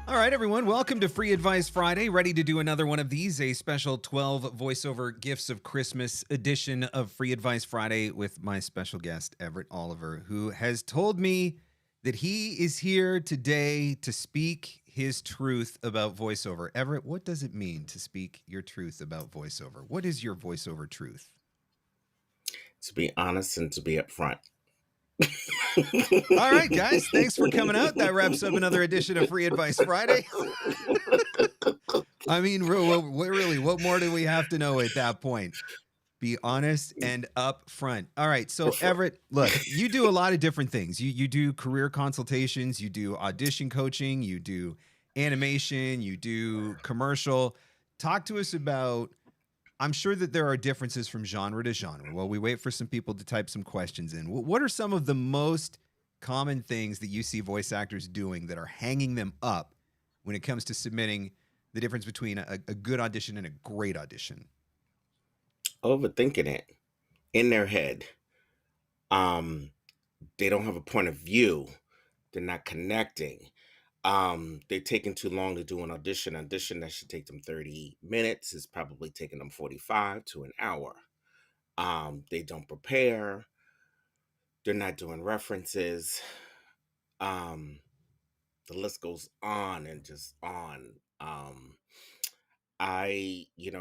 All right, everyone, welcome to Free Advice Friday. Ready to do another one of these, a special 12 voiceover gifts of Christmas edition of Free Advice Friday with my special guest, Everett Oliver, who has told me that he is here today to speak his truth about voiceover. Everett, what does it mean to speak your truth about voiceover? What is your voiceover truth? To be honest and to be upfront. All right, guys, thanks for coming out. That wraps up another edition of Free Advice Friday. I mean, really, what more do we have to know at that point? Be honest and upfront. All right. So Upfront. Everett, look, you do a lot of different things. You do career consultations, you do audition coaching, you do animation, you do commercial. Talk to us about, I'm sure that there are differences from genre to genre. Well, we wait for some people to type some questions in. What are some of the most common things that you see voice actors doing that are hanging them up when it comes to submitting the difference between a good audition and a great audition? Overthinking it in their head. They don't have a point of view. They're not connecting. They're taking too long to do an audition. Audition that should take them 30 minutes is probably taking them 45 to an hour. They don't prepare. They're not doing references. Um, the list goes on and just on.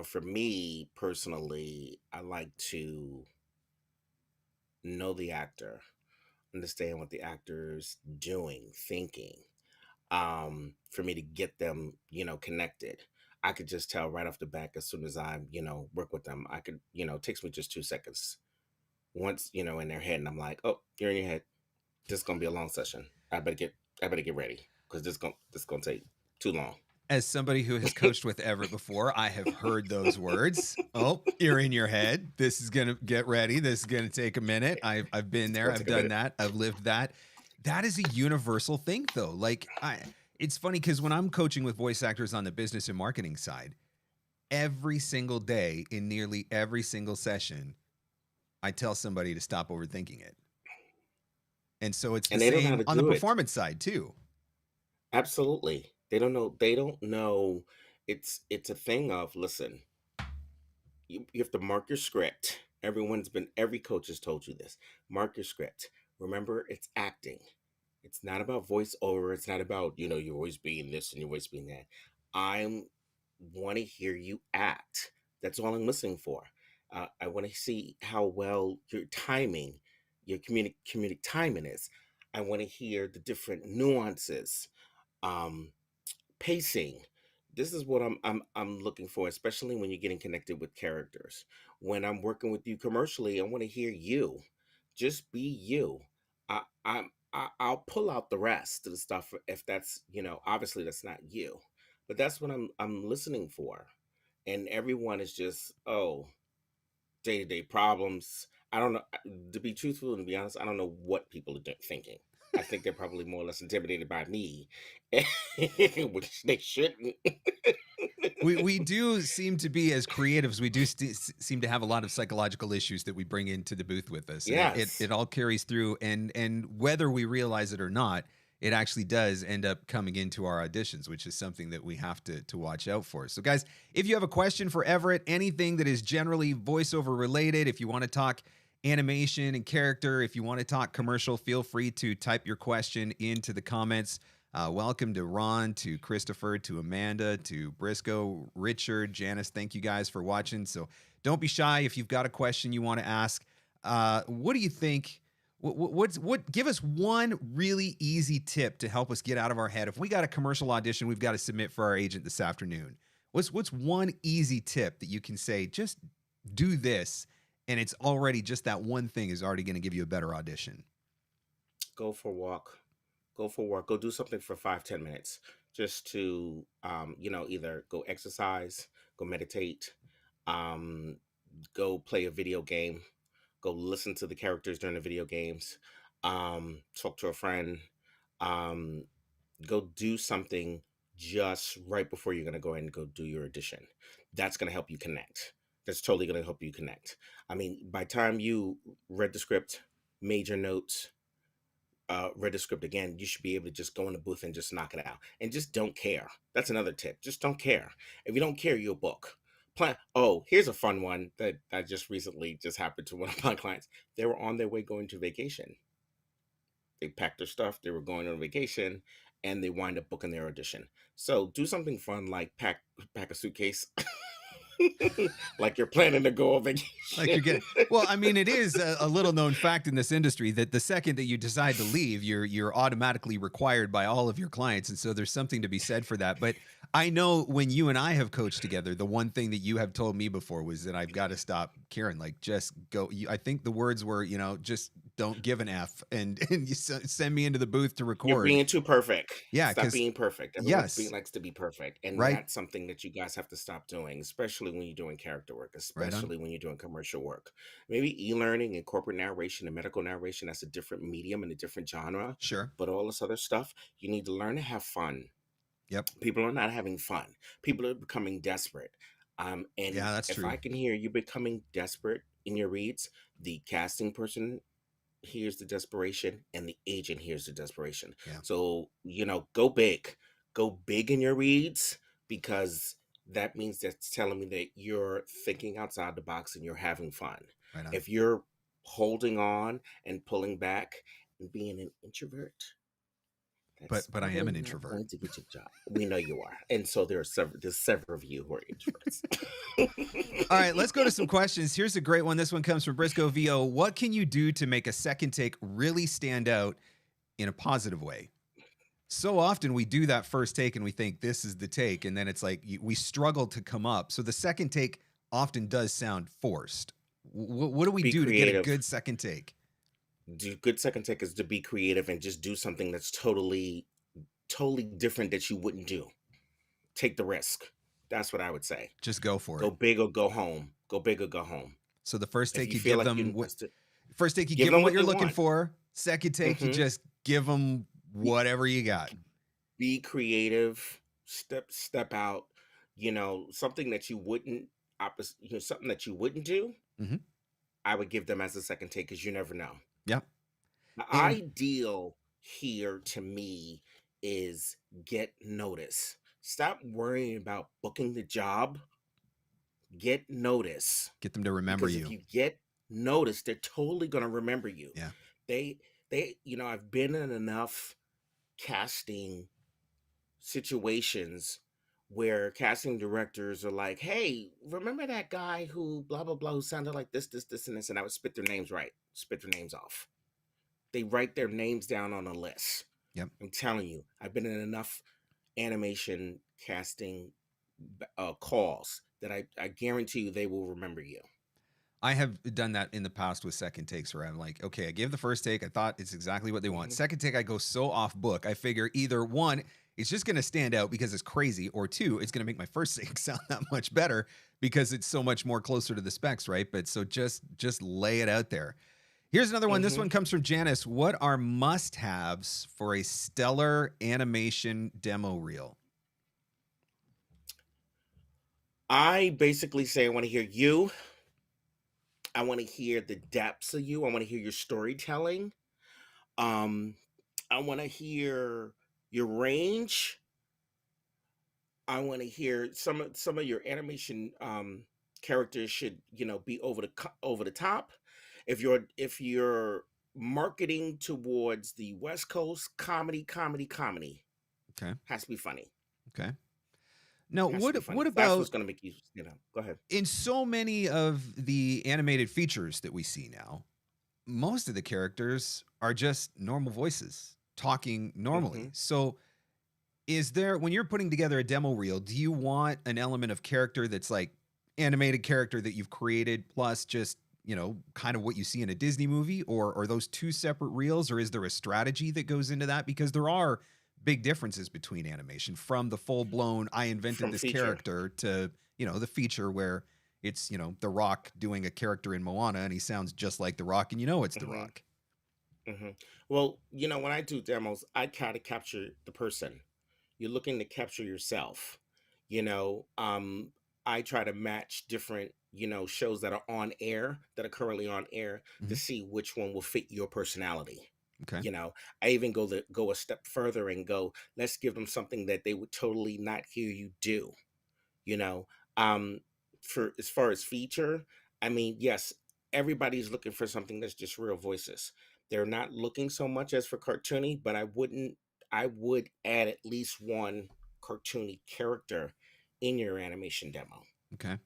For me personally, I like to know the actor, understand what the actor's doing, thinking, for me to get them, connected. I could just tell right off the back as soon as I, work with them. I could, it takes me just 2 seconds. Once, in their head, and I'm like, oh, you're in your head. This is gonna be a long session. I better get ready because this gonna take too long. As somebody who has coached with Everett before, I have heard those words. Oh, you're in your head. This is going to get ready. This is going to take a minute. I've been It's there. gonna I've take a done minute. that. I've lived that. That is a universal thing though. It's funny because when I'm coaching with voice actors on the business and marketing side, every single day in nearly every single session, I tell somebody to stop overthinking it. And so it's the And they don't know how same to on the do it. performance side too. Absolutely. They don't know. It's a thing of, listen, you have to mark your script. Every coach has told you this. Mark your script. Remember, it's acting. It's not about voiceover. It's not about, your voice being this and your voice being that. I want to hear you act. That's all I'm listening for. I want to see how well your timing, your comedic timing is. I want to hear the different nuances, um, pacing. This is what I'm looking for, especially when you're getting connected with characters. When I'm working with you commercially, I want to hear you. Just be you. I'll pull out the rest of the stuff if that's, obviously that's not you. But that's what I'm listening for. And everyone is just, oh, day-to-day problems. I don't know. To be truthful and to be honest, I don't know what people are thinking. I think they're probably more or less intimidated by me, which they shouldn't. We do seem to be, as creatives, we do seem to have a lot of psychological issues that we bring into the booth with us, and it Yes. all carries through. And whether we realize it or not, it actually does end up coming into our auditions, which is something that we have to watch out for. So, guys, if you have a question for Everett, anything that is generally voiceover related, if you want to talk animation and character, if you want to talk commercial, feel free to type your question into the comments. Welcome to Ron, to Christopher, to Amanda, to Briscoe, Richard, Janice. Thank you guys for watching. So don't be shy if you've got a question you want to ask. What do you think? What? Give us one really easy tip to help us get out of our head. If we got a commercial audition, we've got to submit for our agent this afternoon. What's one easy tip that you can say? Just do this, and it's already just that one thing is already going to give you a better audition. Go for a walk. Go for a walk. Go do something for 5-10 minutes just to, either go exercise, go meditate, um, go play a video game, go listen to the characters during the video games, talk to a friend, um, go do something just right before you're going to go in and go do your audition. That's going to help you connect. That's totally going to help you connect. I mean, by the time you read the script, made your notes, read the script again, you should be able to just go in the booth and just knock it out, and just don't care. That's another tip. Just don't care. If you don't care, you'll book. Plan. Oh, here's a fun one that I just recently just happened to one of my clients. They were on their way going to vacation. They packed their stuff. They were going on vacation, and they wind up booking their audition. So do something fun like pack a suitcase, like you're planning to go on vacation. Like you're getting, well, I mean, it is a little known fact in this industry that the second that you decide to leave, you're automatically required by all of your clients. And so there's something to be said for that. But I know when you and I have coached together, the one thing that you have told me before was that I've got to stop caring. Like, just go. I think the words were, just don't give an F, and you send me into the booth to You're record. being too perfect. Yeah, Stop because being perfect. yes, Likes to be perfect, and right, that's something that you guys have to stop doing, especially when you're doing character work, right on. especially when you're doing commercial work. Maybe e-learning and corporate narration and medical narration, that's a different medium and a different genre. Sure. But all this other stuff, you need to learn to have fun. Yep. People are not having fun. People are becoming desperate. And Yeah, that's if true. I can hear you becoming desperate in your reads, the casting person hears the desperation and the agent hears the desperation. Yeah. So, go big. Go big in your reads, because that means that's telling me that you're thinking outside the box and you're having fun. Right on. If you're holding on and pulling back and being an introvert, that's But I am an probably not introvert. going to get your job. We know you are. And so there's several of you who are introverts. All right, let's go to some questions. Here's a great one. This one comes from Briscoe VO. What can you do to make a second take really stand out in a positive way? So often we do that first take and we think this is the take, and then it's like we struggle to come up. So the second take often does sound forced. What do we Be do to get a creative. good second take? Good second take is to be creative and just do something that's totally different that you wouldn't do. Take the risk. That's what I would say. Just go for Go it. big or go home. Go big or go home. So the first If take you you feel give like you them invested, first take you give give them them what what you're they looking want. for. Second take you Mhm. just give them whatever you got. Be creative. Step out. Something that you wouldn't something that you wouldn't do. Mhm. I would give them as a second take, because you never know. Yep. The And ideal here to me is get notice. Stop worrying about booking the job. Get notice. get them to remember Because if you. you get notice, they're totally going to remember you. Yeah. I've been in enough casting situations where casting directors are like, hey, remember that guy who blah, blah, blah, who sounded like this, and this, and I would spit their names off. They write their names down on a list. Yep. I'm telling you, I've been in enough animation casting calls that I guarantee you they will remember you. I have done that in the past with second takes where I'm like, okay, I gave the first take. I thought it's exactly what they want. Mhm. Second take, I go so off book. I figure either one, it's just going to stand out because it's crazy, or two, it's going to make my first take sound that much better because it's so much more closer to the specs, right? But so just lay it out there. Here's another one. This Mhm. one comes from Janice. What are must-haves for a stellar animation demo reel? I basically say I want to hear you. I want to hear the depths of you. I want to hear your storytelling. Um, I want to hear your range. I want to hear some of your animation characters should be over the top. If you're marketing towards the West Coast, comedy Okay. has to be funny. Okay. Now, Has to be what funny. That's about what's going to make you go ahead. in so many of the animated features that we see now, most of the characters are just normal voices talking normally. hmm So, is there, when you're putting together a demo reel, do you want an element of character that's like animated character that you've created plus just, kind of what you see in a Disney movie, or are those two separate reels, or is there a strategy that goes into that? Because there are big differences between animation from the full blown, I invented From this feature. character to, the feature where it's, The Rock doing a character in Moana and he sounds just like The Rock and it's The hmm Rock. hmm Well, when I do demos, I try to capture the person. You're looking to capture yourself. You know, um, I try to match different, shows that are on air, that are currently on air, to Mhm. see which one will fit your personality. Okay. You know, I even go a step further and go, let's give them something that they would totally not hear you do. You know, um, for as far as feature, I mean, yes, everybody's looking for something that's just real voices. They're not looking so much as for cartoony, but I would add at least one cartoony character in your animation demo. Okay.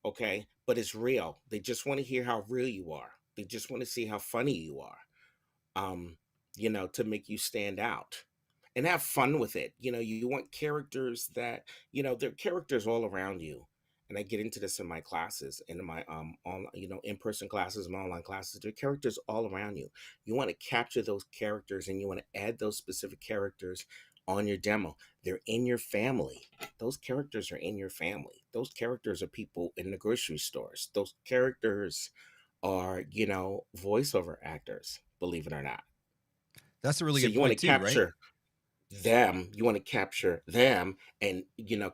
Okay, but it's real. They just want to hear how real you are. They just want to see how funny you are, um, to make you stand out and have fun with it. You want characters that, they're characters all around you. And I get into this in my classes, in my in-person classes, my online classes. There are characters all around you. You want to capture those characters and you want to add those specific characters on your demo. They're in your family. Those characters are in your family. Those characters are people in the grocery stores. Those characters are, voiceover actors, believe it or not. That's a really So good you want to point too, right? capture them, you want to capture them and,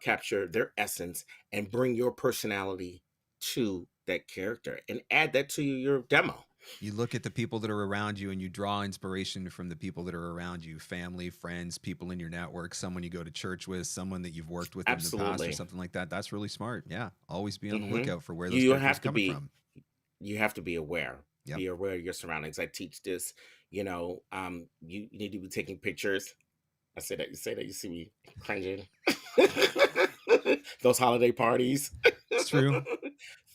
capture their essence and bring your personality to that character and add that to your demo. You look at the people that are around you and you draw inspiration from the people that are around you, family, friends, people in your network, someone you go to church with, someone that you've worked with in the past or Absolutely. something like that. That's really smart. Yeah. Always be on the hmm lookout for where those You characters are have to coming be from. you have to be aware. Yep. Be aware of your surroundings. I teach this, you need to be taking pictures. I say that, you say that, you see me cringing. Those holiday parties. It's true.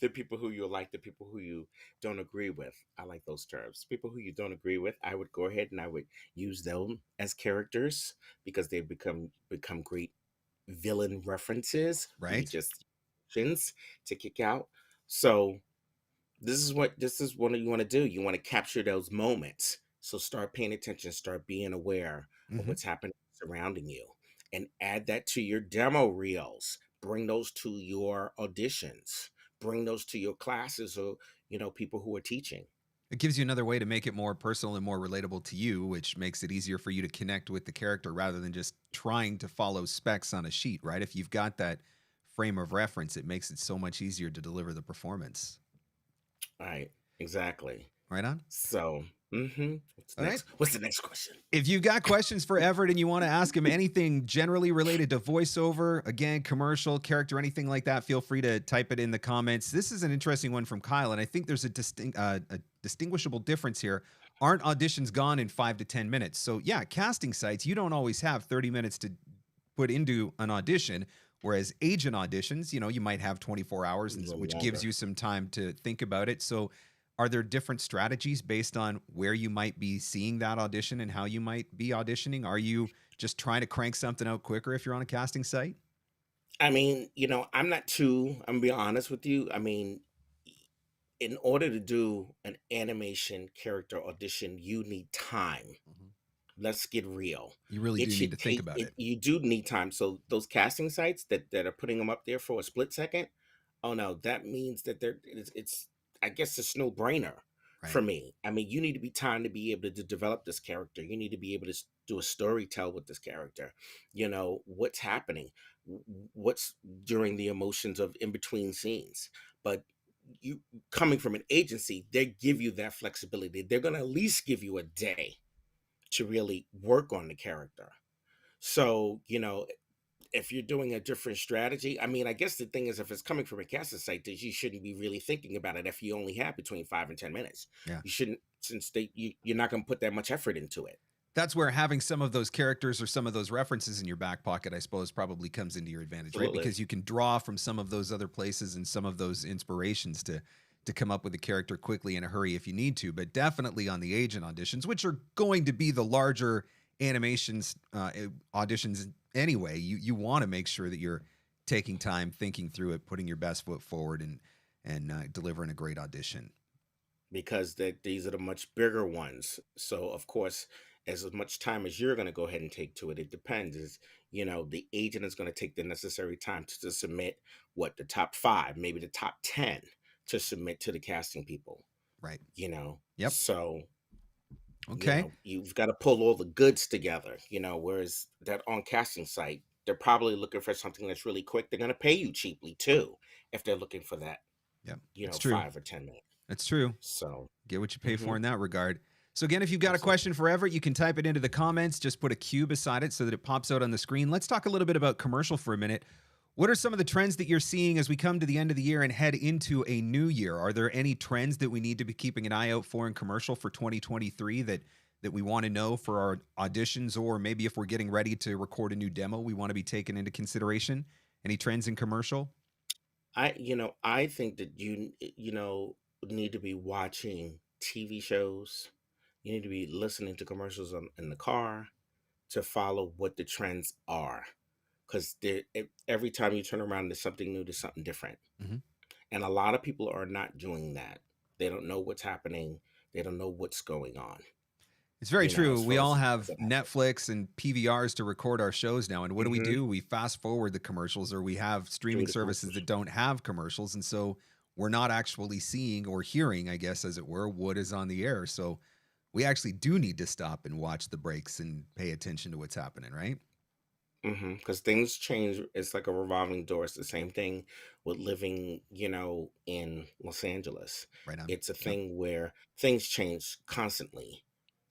The people who you like, the people who you don't agree with. I like those terms. People who you don't agree with, I would go ahead and I would use them as characters because they become great villain references. We Right. just chins to kick out. So this is what you want to do. You want to capture those moments. So start paying attention, start being aware of Hmm. what's happening surrounding you, and add that to your demo reels. Bring those to your auditions. Bring those to your classes or people who are teaching. It gives you another way to make it more personal and more relatable to you, which makes it easier for you to connect with the character rather than just trying to follow specs on a sheet, right? If you've got that frame of reference, it makes it so much easier to deliver the performance. Right. Exactly. Right on? So, what's All right. next? What's the next question? If you've got questions for Everett and you want to ask him anything generally related to voiceover, again, commercial, character, anything like that, feel free to type it in the comments. This is an interesting one from Kyle, and I think there's a distinguishable difference here. Aren't auditions gone in 5 to 10 minutes? So, yeah, casting sites, you don't always have 30 minutes to put into an audition. Whereas agent auditions, you might have 24 hours, A little which gives longer. you some time to think about it. So, are there different strategies based on where you might be seeing that audition and how you might be auditioning? Are you just trying to crank something out quicker if you're on a casting site? I mean, I'm gonna be honest with you. I mean, in order to do an animation character audition, you need time. Mhm. Let's get real. You really It do need to should think take about it. it. You do need time. So those casting sites that are putting them up there for a split second, oh no, that means that it's I guess it's no brainer Right. for me. I mean, you need to be time to be able to develop this character. You need to be able to do a story tell with this character. What's happening, what's during the emotions of in between scenes. But you coming from an agency, they give you that flexibility. They're going to at least give you a day to really work on the character. So, if you're doing a different strategy, I mean, I guess the thing is, if it's coming from a casting site, that you shouldn't be really thinking about it if you only have between 5 and 10 minutes. Yeah. You shouldn't, since you're not going to put that much effort into it. That's where having some of those characters or some of those references in your back pocket, I suppose, probably comes into your advantage, right? Absolutely. Because you can draw from some of those other places and some of those inspirations to come up with a character quickly in a hurry if you need to. But definitely on the agent auditions, which are going to be the larger animations auditions anyway, you want to make sure that you're taking time, thinking through it, putting your best foot forward, and delivering a great audition. Because these are the much bigger ones. So of course, as much time as you're going to go ahead and take to it, it depends. Is the agent is going to take the necessary time to submit what the top five, maybe the top 10 to submit to the casting people. Right. Yep. So Okay. you've got to pull all the goods together. Whereas that on casting site, they're probably looking for something that's really quick. They're going to pay you cheaply too if they're looking for that. Yep. That's true. 5 or 10 minutes. That's true. So. Get what you pay hmm for in that regard. So again, if you've got a Absolutely. question for Everett, you can type it into the comments. Just put a Q beside it so that it pops out on the screen. Let's talk a little bit about commercial for a minute. What are some of the trends that you're seeing as we come to the end of the year and head into a new year? Are there any trends that we need to be keeping an eye out for in commercial for 2023 that we want to know for our auditions, or maybe if we're getting ready to record a new demo, we want to be taken into consideration? Any trends in commercial? I think that need to be watching TV shows. You need to be listening to commercials in the car to follow what the trends are. Because every time you turn around, there's something new, there's something different. Mhm. And a lot of people are not doing that. They don't know what's happening. They don't know what's going on, It's very true. as We far as all the trends have that happen. Netflix and PVRs to record our shows now. And what Hmm. do? We fast forward the commercials, or we have Through streaming the services commercials. that don't have commercials. And so we're not actually seeing or hearing, I guess, as it were, what is on the air. So we actually do need to stop and watch the breaks and pay attention to what's happening, right? Because things change. It's like a revolving door. It's the same thing with living, in Los Angeles. Right on. It's a Yep. thing where things change constantly.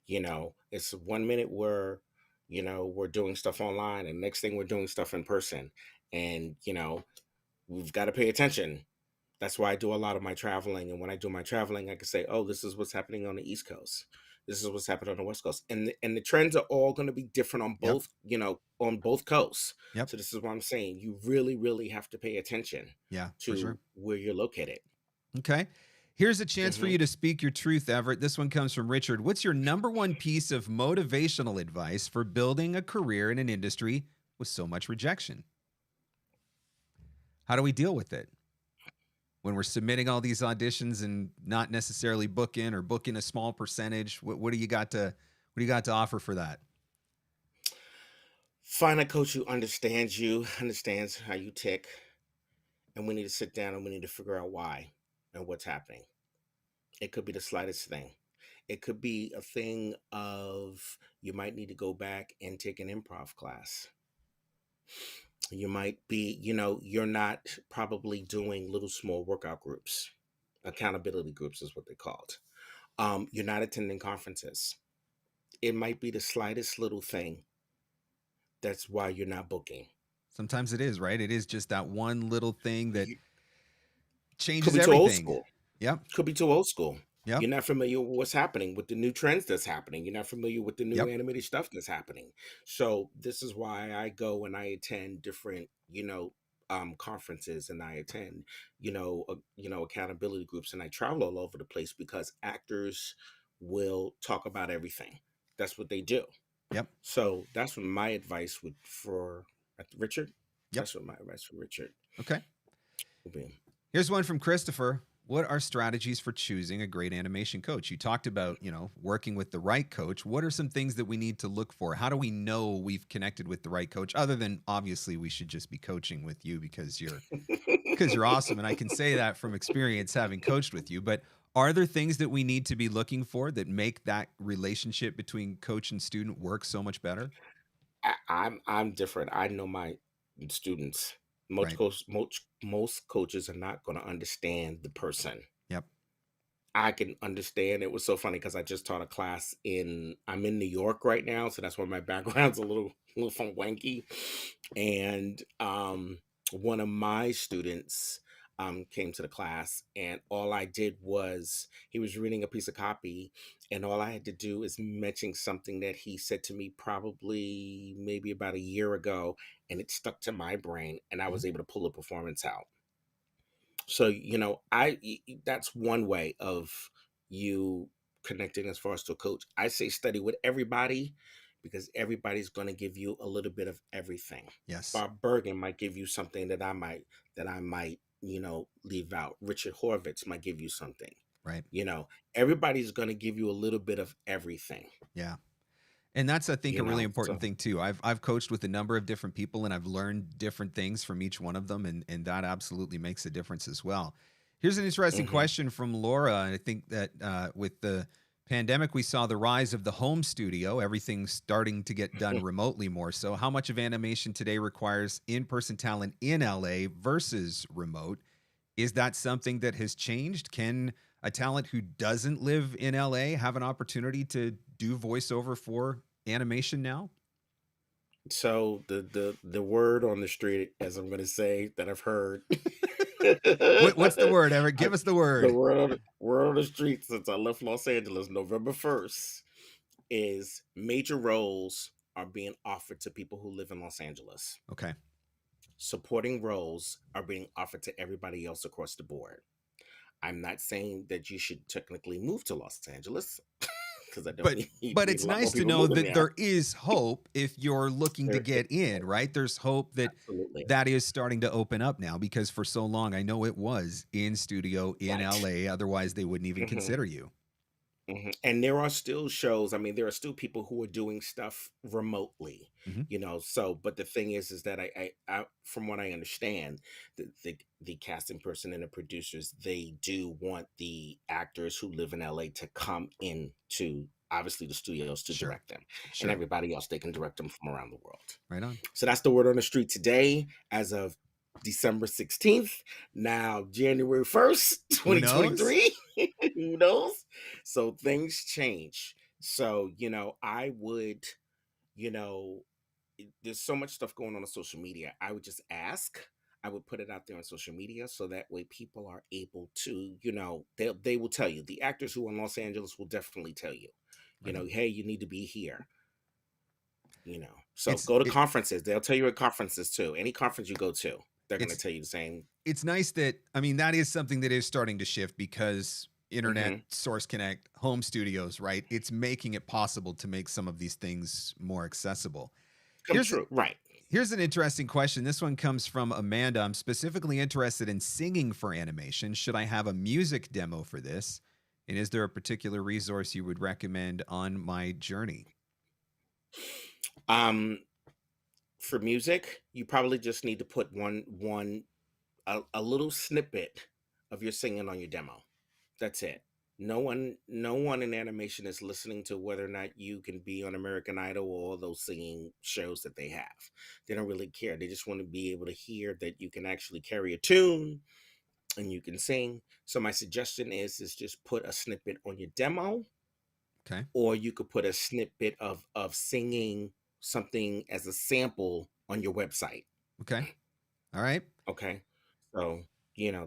It's 1 minute we're doing stuff online, and next thing we're doing stuff in person. And, we've got to pay attention. That's why I do a lot of my traveling. And when I do my traveling, I can say, oh, this is what's happening on the East Coast. This is what's happening on the West Coast. And the trends are all going to be different Yep. on both coasts. Yep. So this is what I'm saying. You really, really have to pay attention Yeah, for to sure. where you're located. Okay. Here's a chance for Hmm. you to speak your truth, Everett. This one comes from Richard. What's your number one piece of motivational advice for building a career in an industry with so much rejection? How do we deal with it when we're submitting all these auditions and not necessarily book in or book in a small percentage? What do you got to offer for that? Find a coach who understands you, understands how you tick, and we need to sit down and we need to figure out why and what's happening. It could be the slightest thing. It could be a thing of you might need to go back and take an improv class. You might be, you're not probably doing little small workout groups. Accountability groups is what they're called. You're not attending conferences. It might be the slightest little thing. That's why you're not booking. Sometimes it is, right? It is just that one little thing that You could changes be too old everything. school. Yep. Could be too old school. Yep. You're not familiar with what's happening with the new trends that's happening. You're not familiar with the new Yep. animated stuff that's happening. So this is why I go and I attend different, conferences, and I attend, accountability groups, and I travel all over the place because actors will talk about everything. That's what they do. Yep. So that's what my advice would for Richard. Yep. That's what my advice for Richard Okay. would be. Here's one from Christopher. What are strategies for choosing a great animation coach? You talked about, working with the right coach. What are some things that we need to look for? How do we know we've connected with the right coach? Other than obviously we should just be coaching with you because you're awesome, and I can say that from experience having coached with you. But are there things that we need to be looking for that make that relationship between coach and student work so much better? I'm different. I know my students. Right. Most coaches are not going to understand the person. Yep. I can understand. It was so funny because I just taught a class I'm in New York right now, so that's why my background's a little fun wanky. And one of my students came to the class, and all I did was he was reading a piece of copy, and all I had to do is mention something that he said to me probably maybe about a year ago, and it stuck to my brain, and I Mhm. was able to pull a performance out. So, that's one way of you connecting as far as to a coach. I say study with everybody because everybody's going to give you a little bit of everything. Yes. Bob Bergen might give you something that I might, leave out. Richard Horvitz might give you something. Right. You know, everybody's going to give you a little bit of everything, Yeah. And that's, I think, a really important so. thing too. I've coached with a number of different people, and I've learned different things from each one of them, and that absolutely makes a difference as well. Here's an interesting Hmm. question from Laura. I think that with the pandemic, we saw the rise of the home studio. Everything's starting to get done remotely more so. How much of animation today requires in-person talent in LA versus remote? Is that something that has changed? Can a talent who doesn't live in LA have an opportunity to do voiceover for animation now? So the word on the street, as I'm going to say, that I've heard, What's the word, Everett? I, Give us the the word. word on the street since I left Los Angeles November 1st is major roles are being offered to people who live in Los Angeles. Okay. Supporting roles are being offered to everybody else across the board. I'm not saying that you should technically move to Los Angeles because I don't But need but a it's lot more nice to people know moving that there. there is hope if you're looking to There is get in, right? There's hope that absolutely that is starting to open up now, because for so long I know it was in studio in right. LA, otherwise they wouldn't even Mhm. consider you. And there are still shows. I mean, there are still people who are doing stuff remotely, Mhm. So, but the thing is that I from what I understand, the casting person and the producers, they do want the actors who live in LA to come in to obviously the studios to Sure. direct them, and Sure. everybody else they can direct them from around the world. Right on. So that's the word on the street today, as of December 16th. Now, January 1st, Who knows? 2023. Who knows? So things change. So, I would, you know, there's so much stuff going on social media. I would just ask. I would put it out there on social media so that way people are able to, they will tell you. The actors who are in Los Angeles will definitely tell you, Right on. hey, you need to be here. So It's go to it, conferences. They'll tell you at conferences too. Any conference you go to, they're going to it's tell you the same. it's nice that, I mean, that is something that is starting to shift because internet, Hmm. source connect, home studios, right? It's making it possible to make some of these things more accessible. Come Here's true, right? Here's an interesting question. This one comes from Amanda. I'm specifically interested in singing for animation. Should I have a music demo for this? And is there a particular resource you would recommend on my journey? Um, for music, you probably just need to put a little snippet of your singing on your demo. That's it. No one in animation is listening to whether or not you can be on American Idol or all those singing shows that they have. They don't really care. They just want to be able to hear that you can actually carry a tune and you can sing. So my suggestion is just put a snippet on your demo, Okay. or you could put a snippet of singing something as a sample on your website. Okay. All right. Okay, so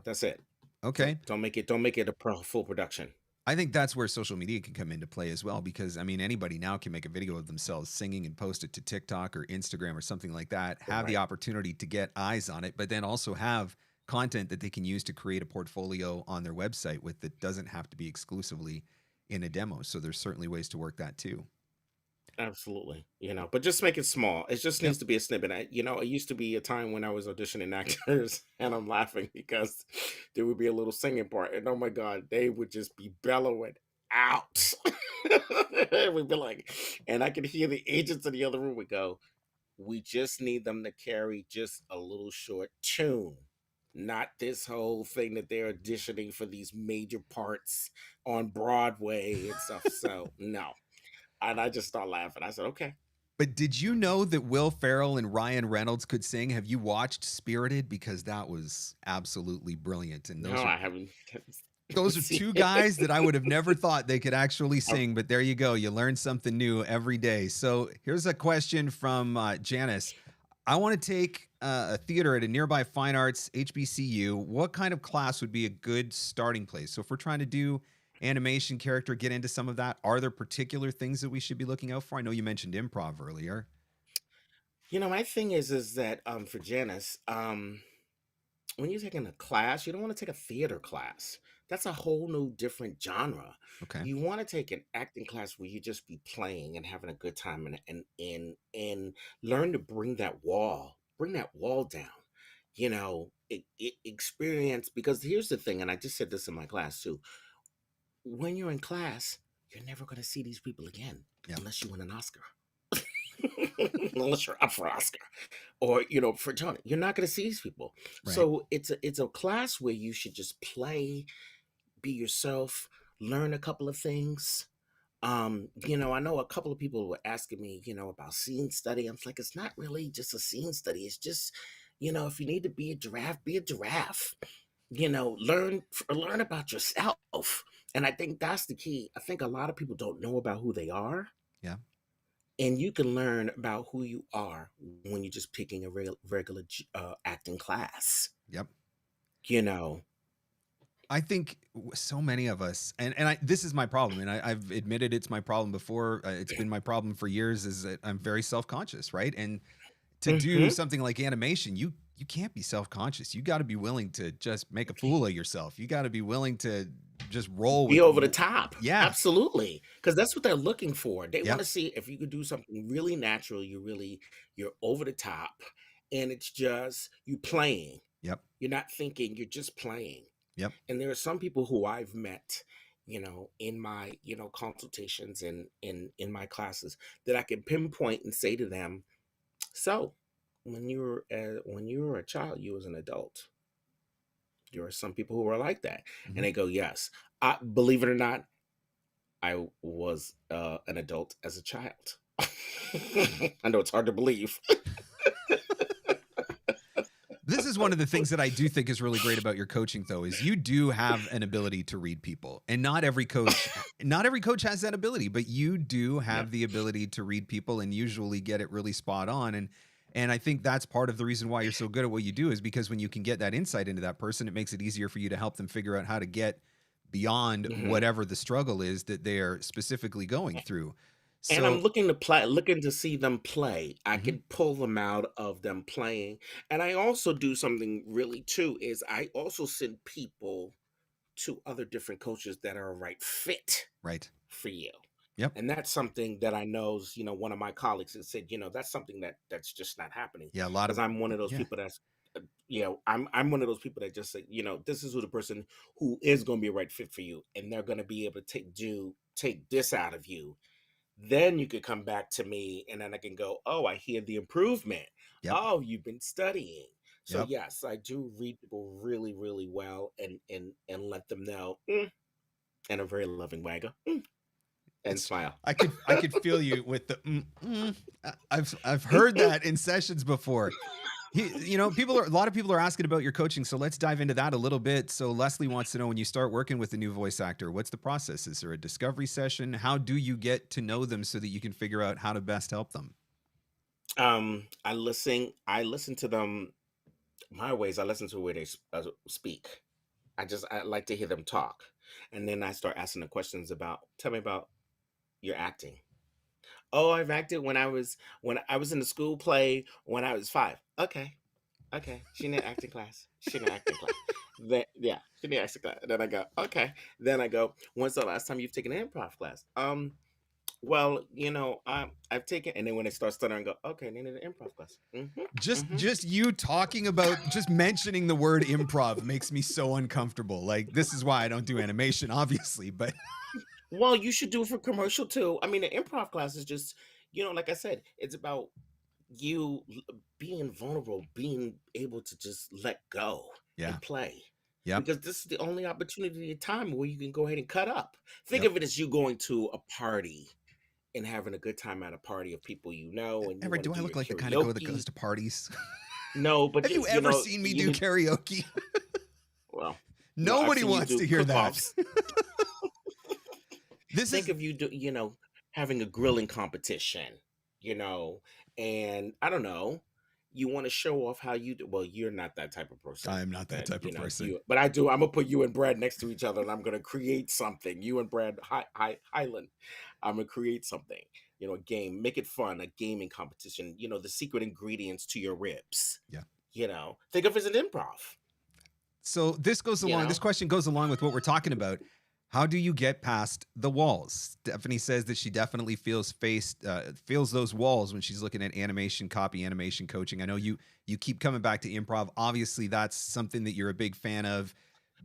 that's it. Okay. Don't make it a full production. I think that's where social media can come into play as well, because I mean, anybody now can make a video of themselves singing and post it to TikTok or Instagram or something like that, have the Right. opportunity to get eyes on it, but then also have content that they can use to create a portfolio on their website with, that doesn't have to be exclusively in a demo. So there's certainly ways to work that too. Absolutely. But just make it small. It just Yep. needs to be a snippet. It used to be a time when I was auditioning actors, and I'm laughing because there would be a little singing part, and oh my God, they would just be bellowing out. We'd be like, and I could hear the agents in the other room would go, "We just need them to carry just a little short tune." Not this whole thing that they're auditioning for these major parts on Broadway and stuff. So, no. And I just start laughing. I said, okay. But did you know that Will Ferrell and Ryan Reynolds could sing? Have you watched Spirited? Because that was absolutely brilliant. And No, I haven't, haven't those are seen two guys that it. I would have never thought they could actually I- sing, but there you go. You learn something new every day. So here's a question from Janice. I want to take a theater at a nearby fine arts HBCU. What kind of class would be a good starting place? So if we're trying to do animation, character, get into some of that, are there particular things that we should be looking out for? I know you mentioned improv earlier. my thing is that for Janice, when you're taking a class, you don't want to take a theater class. That's a whole new different genre. Okay. You want to take an acting class where you just be playing and having a good time, and learn to bring that wall down. Experience, because here's the thing, and I just said this in my class too. When you're in class, you're never going to see these people again Yeah. unless you win an Oscar. Unless you're up for Oscar, or for Tony, you're not going to see these people. Right. So it's a class where you should just play, be yourself, learn a couple of things. I know a couple of people were asking me, about scene study. I'm like, it's not really just a scene study. It's just, if you need to be a giraffe, be a giraffe. learn about yourself. And I think that's the key. I think a lot of people don't know about who they are, Yeah. and you can learn about who you are when you're just picking a regular acting class. Yep. You know. I think so many of us, and this is my problem, and I've admitted it's my problem before. It's been my problem for years. Is that I'm very self conscious, right? And to do Hmm. something like animation, you can't be self conscious. You got to be willing to just make a fool of yourself. You got to be willing to just roll Be with. over the top. Yeah. Absolutely. Because that's what they're looking for. They want Yep. to see if you could do something really natural. You're over the top, and it's just you playing. Yep. You're not thinking, you're just playing. Yep. And there are some people who I've met, in my, consultations and in my classes, that I can pinpoint and say to them, so when you were a child, you was an adult. There are some people who are like that. And Mhm. they go, yes. I believe it or not, I was an adult as a child. I know it's hard to believe. This is one of the things that I do think is really great about your coaching, though, is you do have an ability to read people, and not every coach has that ability, but you do Yeah. have the ability to read people and usually get it really spot on. And I think that's part of the reason why you're so good at what you do, is because when you can get that insight into that person, it makes it easier for you to help them figure out how to get beyond Hmm. whatever the struggle is that they're specifically going through. And I'm So, looking to see them play. I mhm, can pull them out of them playing. And I also do something really too, is I also send people to other different coaches that are a right fit right. for you. Yep. And that's something that I know, one of my colleagues has said, that's something that's just not happening. Yeah, a lot Because of I'm one of those yeah. people that's, I'm one of those people that just say, this is who the person who is going to be a right fit for you, and they're going to be able to take this out of you. Then you could come back to me, and then I can go, oh, I hear the improvement. Yep. Oh, you've been studying. So Yep. yes, I do read people really, really well, and let them know, in a very loving way. I go, and It's smile. I could feel you with the I've heard that in sessions before. A lot of people are asking about your coaching, so let's dive into that a little bit. So Leslie wants to know, when you start working with a new voice actor, what's the process? Is there a discovery session? How do you get to know them so that you can figure out how to best help them? I listen to them my ways. I listen to where they speak. I like to hear them talk, and then I start asking the questions about. Tell me about your acting. Oh, I've acted when I was in the school play when I was 5. Okay, okay. She in an acting class. She in an acting class. Then yeah, she in the acting class. Then I go okay. Then I go. When's the last time you've taken an improv class? Well, I've taken, and then when they start stuttering, I go, okay, they need an improv class. Just Hmm. just you talking about, just mentioning the word improv makes me so uncomfortable. Like, this is why I don't do animation, obviously, but Well, you should do it for commercial too. I mean, the improv class is just, like I said, it's about being vulnerable, being able to just let go yeah. and play. Yep. Because this is the only opportunity in time where you can go ahead and cut up. Think Yep. of it as you going to a party and having a good time at a party of people and you Everett, want to do I do look your like the kind of guy that goes karaoke. to parties? No, but Have you ever seen me do karaoke? well, no, I've Nobody seen you wants do to hear that. cook-offs. This Think is of you having a grilling competition, you know, and I don't know, you want to show off how you do. Well, you're not that type of person, I'm not that but type of person. but I do. I'm gonna put you and Brad next to each other, and I'm gonna create something. You and Brad Highland, I'm gonna create something. A game, make it fun, a gaming competition. The secret ingredients to your ribs. Yeah. Think of it as an improv. So You this know, question goes along with what we're talking about. How do you get past the walls? Stephanie says that she definitely feels those walls when she's looking at animation, copy, animation coaching. I know you keep coming back to improv. Obviously, that's something that you're a big fan of.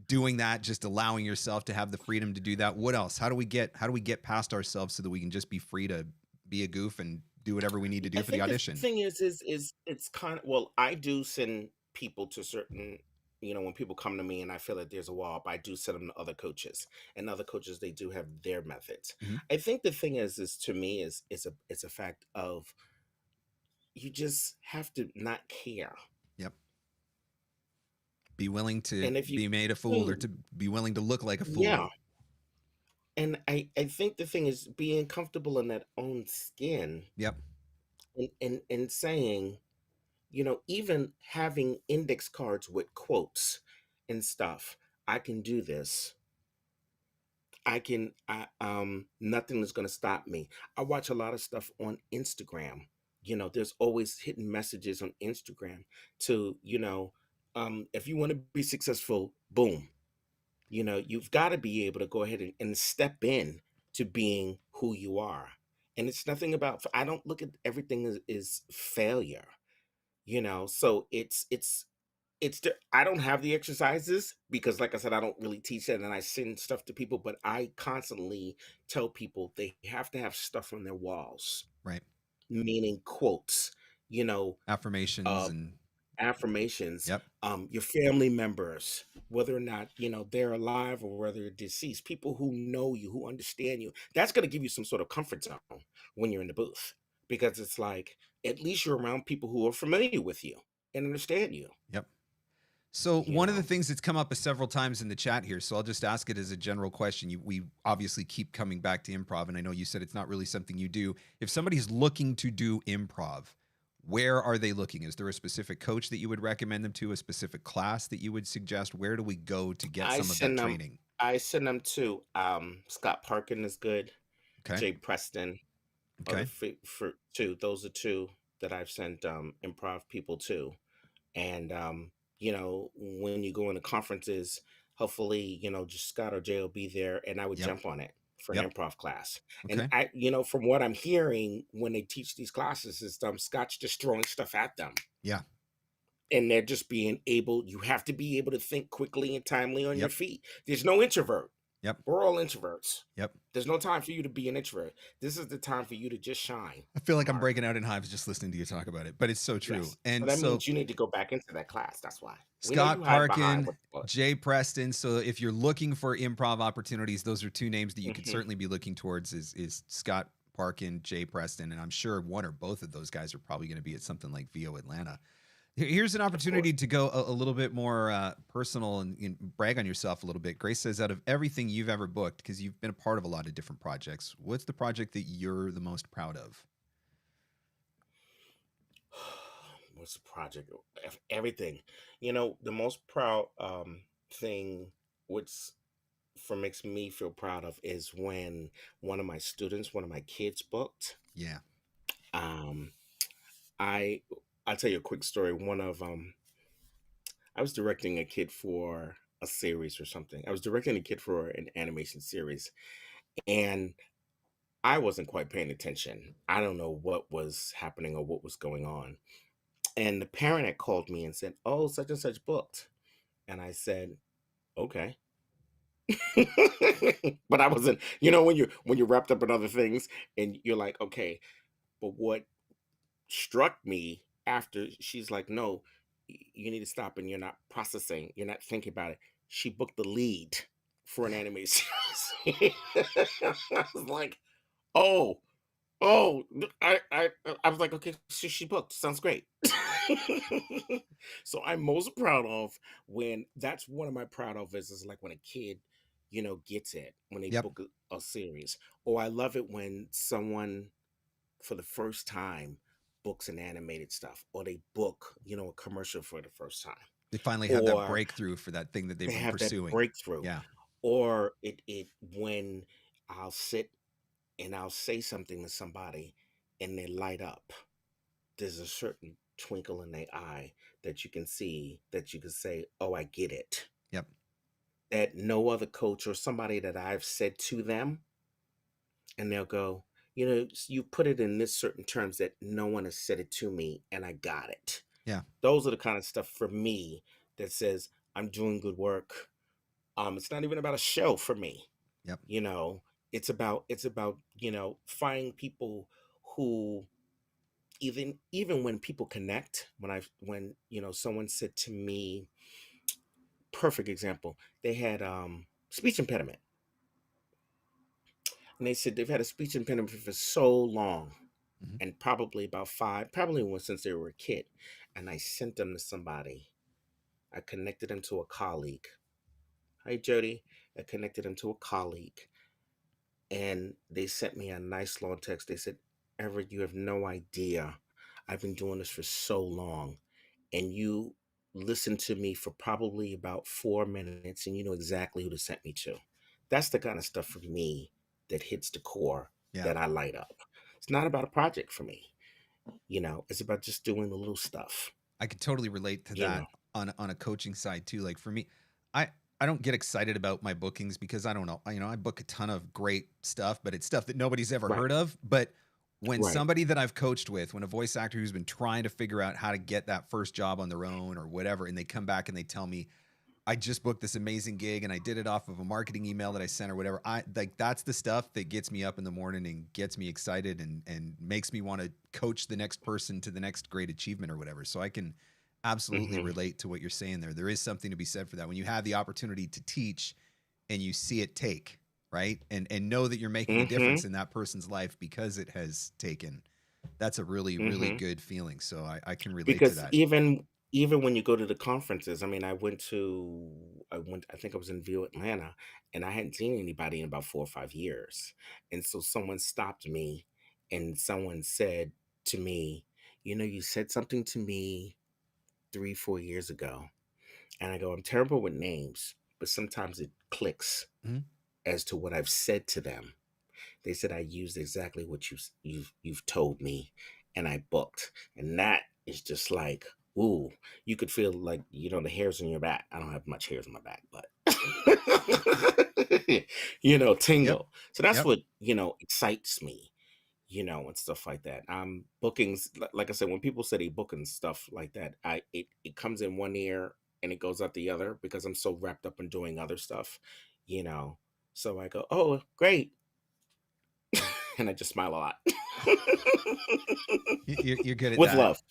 Doing that, just allowing yourself to have the freedom to do that. What else? How do we get past ourselves so that we can just be free to be a goof and do whatever we need to I do for the think the audition? thing is it's kind of, well, I do send people to certain, when people come to me and I feel that there's a wall up, I do send them to other coaches, and other coaches, they do have their methods. Mhm. I think the thing is to me it's a fact of, you just have to not care. Yep. Be willing to And if you be made a fool, or mm, to be willing to look like a yeah, fool. and I think the thing is being comfortable in that own skin, Yep. and saying, even having index cards with quotes and stuff. I can do this. Nothing is going to stop me. I watch a lot of stuff on Instagram. There's always hidden messages on Instagram to, if you want to be successful, boom, you've got to be able to go ahead and step in to being who you are. And it's nothing about, I don't look at everything as failure, so I don't have the exercises because, like I said, I don't really teach it, and I send stuff to people, but I constantly tell people they have to have stuff on their walls, Right. meaning quotes, you know, Affirmations uh, and affirmations, yep. your family members, whether or not, they're alive or whether they're deceased, people who know you, who understand you. That's going to give you some sort of comfort zone when you're in the booth because it's like, at least you're around people who are familiar with you and understand you, Yep. So you one of the know. things that's come up several times in the chat here, so I'll just ask it as a general question. We obviously keep coming back to improv, and I know you said it's not really something you do. If somebody's looking to do improv, where are they looking? Is there a specific coach that you would recommend them to, a specific class that you would suggest? Where do we go to get I some of that send them training? I send them to Scott Parkin is good, Okay. Jay Preston are the Okay. for two. Those are two that I've sent improv people to. And when you go into conferences, hopefully, just Scott or Jay will be there and I would Yep. jump on it for an Yep. improv class. And Okay. from what I'm hearing when they teach these classes is Scott's just throwing stuff at them. Yeah. And they're just being able, you have to be able to think quickly and timely on your Yep. feet. There's no introvert. Yep. We're all introverts. Yep. There's no time for you to be an introvert. This is the time for you to just shine, I feel like I'm Mark. breaking out in hives just listening to you talk about it, but it's so true. Yes. So And that so means you need to go back into that class. That's why. We know you Scott hide behind Parkin, what the book. Jay Preston. So if you're looking for improv opportunities, those are two names that you could Mhm. certainly be looking towards is Scott Parkin, Jay Preston. And I'm sure one or both of those guys are probably going to be at something like VO Atlanta. Here's an Of course. opportunity to go a little bit more personal and brag on yourself a little bit. Grace says, out of everything you've ever booked, because you've been a part of a lot of different projects, what's the project that you're the most proud of? What's the project? Everything. The most proud thing, which for makes me feel proud of, is when one of my kids booked. Yeah. Um, I I'll tell you a quick story. I was directing a kid for a series or something. I was directing a kid for an animation series, and I wasn't quite paying attention. I don't know what was happening or what was going on. And the parent had called me and said, "Oh, such and such booked." And I said, "Okay." But I wasn't, when you're wrapped up in other things and you're like, "Okay." But what struck me after, she's like, "No, you need to stop, and you're not processing, you're not thinking about it." She booked the lead for an anime series. I was like, "Oh, oh." I was like, "Okay, she booked. Sounds great." So I'm most proud of, when that's one of my proud of is like when a kid, gets it when they Yep. book a series. Or I love it when someone for the first time books an animated stuff, or they book, a commercial for the first time, They finally have that or breakthrough for that thing that they've they been have that pursuing. breakthrough, Yeah. or it when I'll sit and I'll say something to somebody and they light up. There's a certain twinkle in their eye that you can see, that you can say, "Oh, I get it." Yep. That no other coach or somebody that I've said to them, and they'll go, "You put it in this certain terms that no one has said it to me, and I got it." Yeah. Those are the kind of stuff for me that says I'm doing good work. It's not even about a show for me. Yep. You know, it's about finding people who, even when people connect, when someone said to me, perfect example, they had speech impediment, and they said they've had a speech impediment for so long, Hmm. and probably about five, probably since they were a kid, and I sent them to somebody I connected him to a colleague. Hi, Jody. I connected him to a colleague, and they sent me a nice long text. They said, Everett, you have no idea. I've been doing this for so long, and you listened to me for probably about 4 minutes, and you know exactly who to send me to. That's the kind of stuff for me that hits the core, Yeah. that I light up. It's not about a project for me. It's about just doing the little stuff, I could totally relate to you know. that on a coaching side too. Like for me, I I don't get excited about my bookings because I don't know. I book a ton of great stuff, but it's stuff that nobody's ever Right, heard of. But when right. somebody that I've coached with, when a voice actor who's been trying to figure out how to get that first job on their own or whatever, and they come back and they tell me, I just booked this amazing gig and I did it off of a marketing email that I sent or whatever. I like that's the stuff that gets me up in the morning and gets me excited and makes me want to coach the next person to the next great achievement or whatever. So I can absolutely Mm-hmm. relate to what you're saying there. There is something to be said for that. When you have the opportunity to teach and you see it take, right? And know that you're making a Mm-hmm. difference in that person's life because it has taken. That's a really, really Mm-hmm. good feeling. So I can relate to Because that. even when you go to the conferences, I mean, I think I was in View Atlanta, and I hadn't seen anybody in about 4 or 5 years. And so someone stopped me, and someone said to me, you said something to me 3, 4 years ago. And I go, I'm terrible with names, but sometimes it clicks Mhm. as to what I've said to them. They said I used exactly what you've told me, and I booked, and that is just like, ooh, you could feel like the hairs on your back. I don't have much hairs on my back, but Yep. tingle. So that's Yep. what excites me, and stuff like that. Bookings, like I said, when people say they book and stuff like that, it comes in one ear and it goes out the other because I'm so wrapped up in doing other stuff, you know. So I go, oh, great, and I just smile a lot. You're good at With that. love.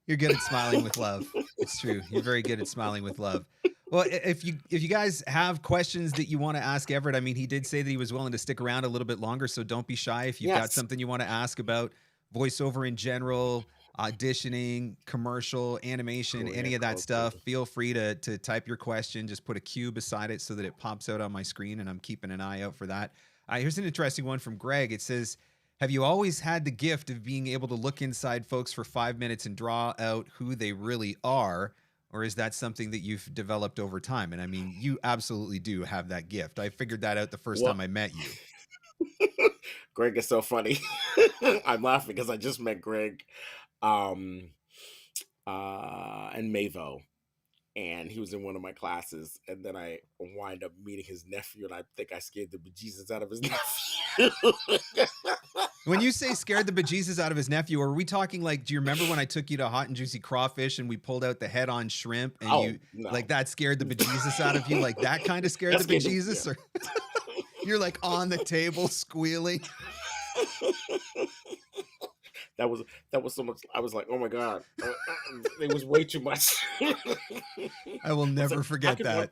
You're good at smiling with love. It's true. You're very good at smiling with love. Well, if you guys have questions that you want to ask Everett, I mean, he did say that he was willing to stick around a little bit longer, so don't be shy if you've got Yes. something you want to ask about voiceover in general, auditioning, commercial, animation, Career any of that stuff. coaching. Feel free to type your question. Just put a Q beside it so that it pops out on my screen, and I'm keeping an eye out for that. Here's an interesting one from Greg. It says, have you always had the gift of being able to look inside folks for 5 minutes and draw out who they really are? Or is that something that you've developed over time? And I mean, you absolutely do have that gift. I figured that out the first Well, time I met you. Greg is so funny. I'm laughing because I just met Greg um and Mavo, and he was in one of my classes, and then I wind up meeting his nephew, and I think I scared the bejesus out of his nephew. When you say scared the bejesus out of his nephew, are we talking like, do you remember when I took you to Hot and Juicy Crawfish and we pulled out the head on shrimp and Oh you like no. that scared the bejesus out of you? Like that kind of scared the That's scared the bejesus? Or you're like on the table squealing? that was that was so much. I was like, oh my god, it was way too much. I will I was like, never forget that.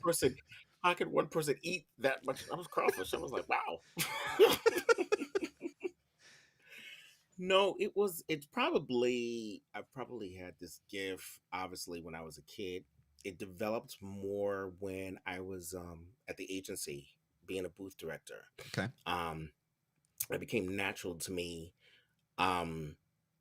how could one person eat that much? I was crawfish. I was like, wow. No, it's probably, I probably had this gift, obviously, when I was a kid. It developed more when I was at the agency, being a booth director. Okay. Um, it became natural to me. Um,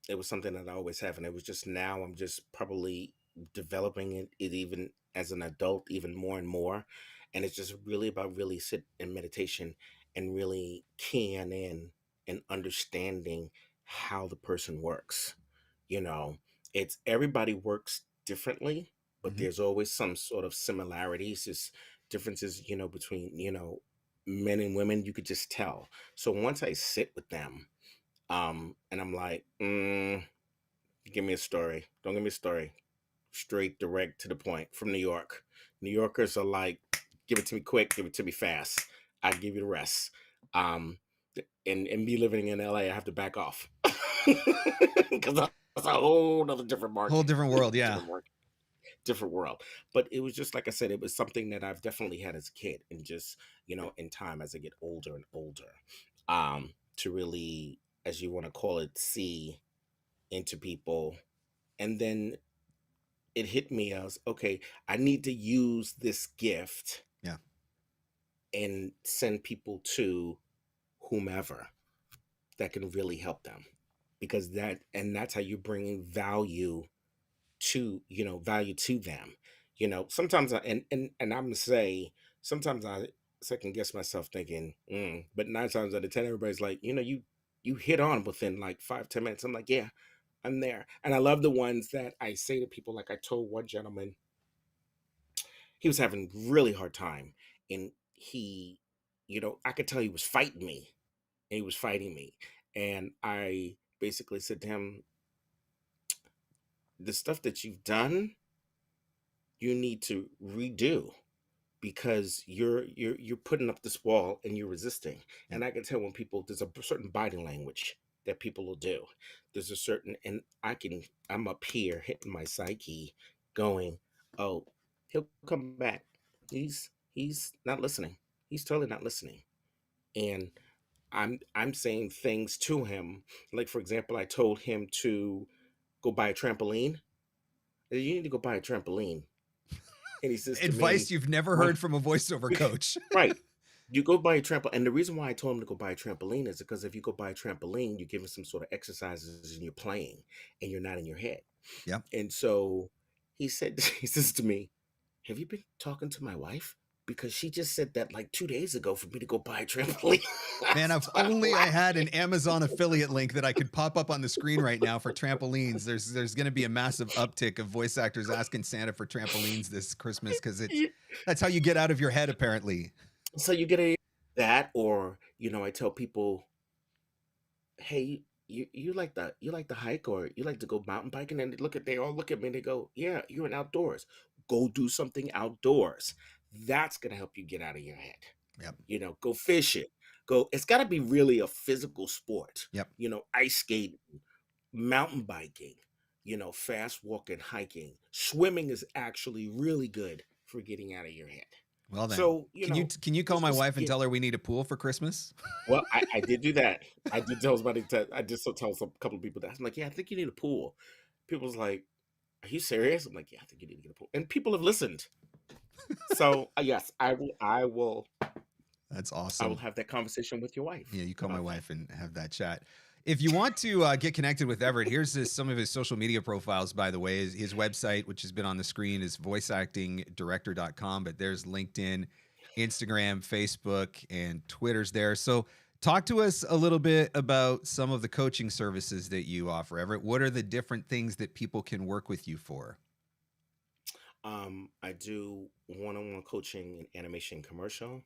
it was something that I always have, and it was just now I'm just probably developing it even as an adult, even more and more. And it's just really about really sit in meditation and really keying in and understanding how the person works. You know, it's everybody works differently, but Mhm. there's always some sort of similarities, just differences, between, men and women. You could just tell. So once I sit with them, and I'm like, give me a story. Don't give me a story. Straight, direct, to the point. From New York. New Yorkers are like, give it to me quick, give it to me fast. I give you the rest. Um, and me living in LA, I have to back off because that's a whole other different Whole market, different world. Yeah. different market, different world. But it was just like I said, it was something that I've definitely had as a kid, and just in time as I get older and older, to really, as you want to call it, see into people, and then it hit me as, okay, I need to use this gift Yeah. and send people to whomever that can really help them, because that's how you're bringing value to, value to them. Sometimes and I'm gonna say, sometimes I second guess myself thinking, but 9 times out of 10 everybody's like, you hit on within like 5-10 minutes. I'm like, yeah, I'm there. And I love the ones that I say to people. Like I told one gentleman, he was having really hard time, and I could tell he was fighting me, and he was fighting me. And I basically said to him, the stuff that you've done, you need to redo, because you're putting up this wall and you're resisting. Yep. And I can tell when people, there's a certain body language that people will do. There's a certain, and I'm up here hitting my psyche going, oh, he'll come back. He's not listening. He's totally not listening. And I'm saying things to him. Like, for example, I told him to go buy a trampoline. You need to go buy a trampoline. And he says to Advice me, you've never "Why?" heard from a voiceover coach. Right. You go buy a trampoline. And the reason why I told him to go buy a trampoline is because if you go buy a trampoline, you're giving some sort of exercises and you're playing and you're not in your head. Yeah. And so he said, he says to me, have you been talking to my wife? Because she just said that like 2 days ago for me to go buy a trampoline. Man, if only I had an Amazon affiliate link that I could pop up on the screen right now for trampolines. There's going to be a massive uptick of voice actors asking Santa for trampolines this Christmas, because that's how you get out of your head, apparently. So you get that, or I tell people, hey, you like the hike, or you like to go mountain biking, and they all look at me and they go, yeah, you're in outdoors. Go do something outdoors. That's gonna help you get out of your head. Yep. Go fishing. It's gotta be really a physical sport. Yep. Ice skating, mountain biking, fast walking, hiking. Swimming is actually really good for getting out of your head. Well then, So, can you call it's my just, wife and tell her we need a pool for Christmas? well, I did do that. I did tell somebody I did tell some couple of people that. I'm like, yeah, I think you need a pool. People's like, are you serious? I'm like, yeah, I think you need to get a pool. And people have listened. So yes, That's I will awesome. have that conversation with your wife Yeah, you call my about that. wife and have that chat. If you want to get connected with Everett, here's some of his social media profiles, by the way. His website, which has been on the screen, is voiceactingdirector.com, but there's LinkedIn, Instagram, Facebook, and Twitter's there. So talk to us a little bit about some of the coaching services that you offer, Everett. What are the different things that people can work with you for? I do one-on-one coaching in animation commercial.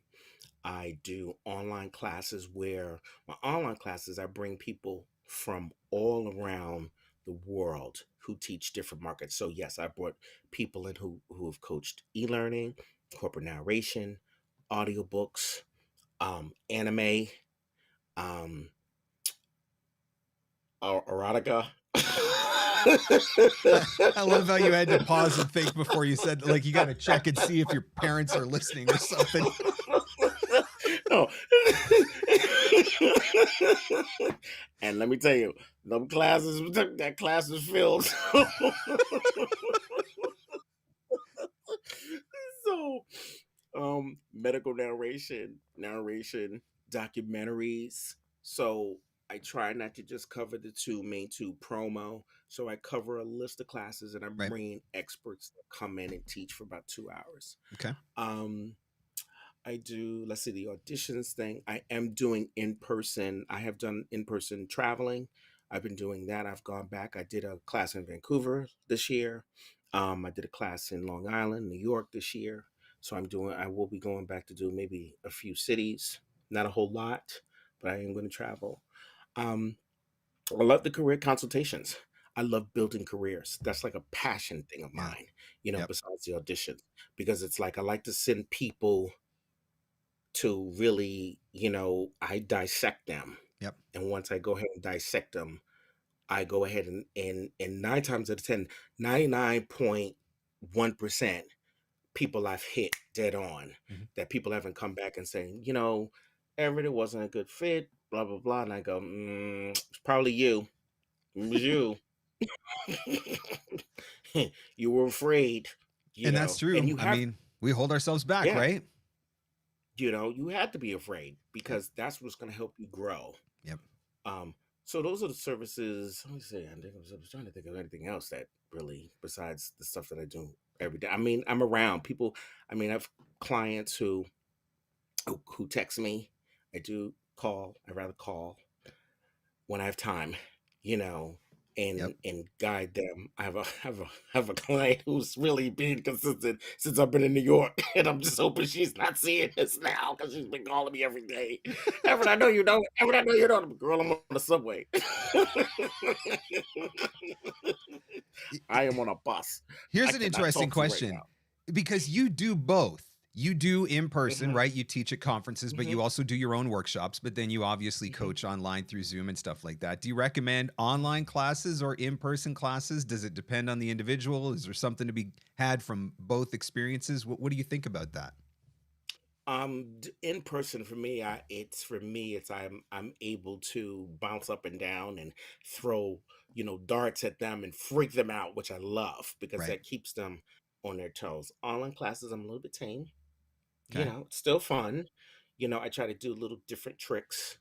I do online classes where my online classes, I bring people from all around the world who teach different markets. So yes, I brought people in who have coached e-learning, corporate narration, audiobooks, anime, um, erotica. I love how you had to pause and think before you said, like, you got to check and see if your parents are listening or something. No. And let me tell you, that class is filled. So, medical narration, documentaries. So I try not to just cover the main two, promo. So I cover a list of classes, and I'm Right. bringing experts that come in and teach for about 2 hours. Okay. I do, let's see, the auditions thing. I am doing in person. I have done in person traveling. I've been doing that. I've gone back. I did a class in Vancouver this year. I did a class in Long Island, New York this year. So I will be going back to do maybe a few cities, not a whole lot, but I am going to travel. Um, I love the career consultations. I love building careers. That's like a passion thing of Yeah. mine, Yep. besides the auditions, because it's like I like to send people to really, I dissect them. Yep. And once I go ahead and dissect them, I go ahead and 9 times out of 10, 99.1% people I've hit dead on, Mm-hmm. that people haven't come back and saying, everything wasn't a good fit, blah, blah, blah. And I go, it's probably you. It was you. You were afraid, And that's and true. you I have, mean, we hold ourselves back, yeah, right? you had to be afraid Yep. because that's what's going to help you grow. Yep. Um, so those are the services. Let me see. I was trying to think of anything else that really, besides the stuff that I do every day. I mean, I'm around people. I mean, I have clients who text me. I do call. I rather call when I have time, you know, Yep. and guide them. I have a client who's really being consistent since I've been in New York, and I'm just hoping she's not seeing this now because she's been calling me every day. Everett, I know you know. Everett, I know you know. Girl, I'm on the subway. I am on a bus. I Here's an cannot interesting talk to you right question, because you do both. You do in now. person, right? You teach at conferences, but Hmm. you also do your own workshops, but then you obviously Hmm. coach online through Zoom and stuff like that. Do you recommend online classes or in-person classes? Does it depend on the individual? Is there something to be had from both experiences? What do you think about that? In person for me, it's I'm able to bounce up and down and throw, darts at them and freak them out, which I love because Right. that keeps them on their toes. Online classes, I'm a little bit tame. Okay. It's still fun. I try to do little different tricks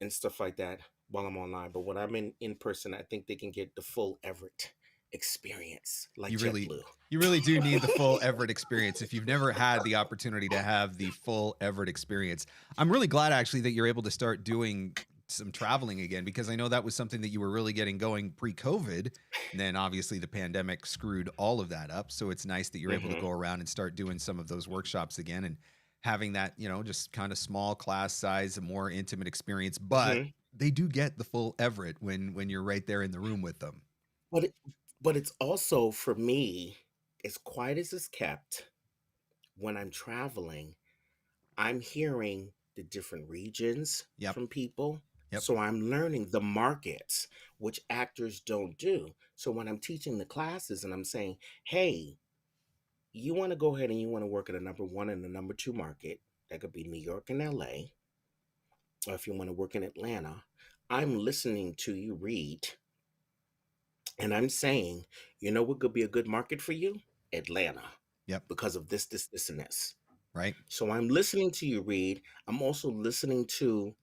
and stuff like that while I'm online. But when I'm in person, I think they can get the full Everett experience, like You really JetBlue. you really do need the full Everett experience if you've never had the opportunity to have the full Everett experience. I'm really glad actually that you're able to start doing some traveling again, because I know that was something that you were really getting going pre-COVID. And then obviously the pandemic screwed all of that up. So it's nice that you're able to Hmm. go around and start doing some of those workshops again and having that, just kind of small class size, a more intimate experience. But Hmm. they do get the full Everett when you're right there in the room with them. But but it's also for me, as quiet as it's kept when I'm traveling, I'm hearing the different regions Yep. from people. Yep. So I'm learning the markets, which actors don't do. So when I'm teaching the classes and I'm saying, hey, you want to go ahead and you want to work at a number one and a number two market, that could be New York and LA, or if you want to work in Atlanta, I'm listening to you read. And I'm saying, what could be a good market for you? Atlanta, Yep. because of this, and this. Right. So I'm listening to you read. I'm also listening to,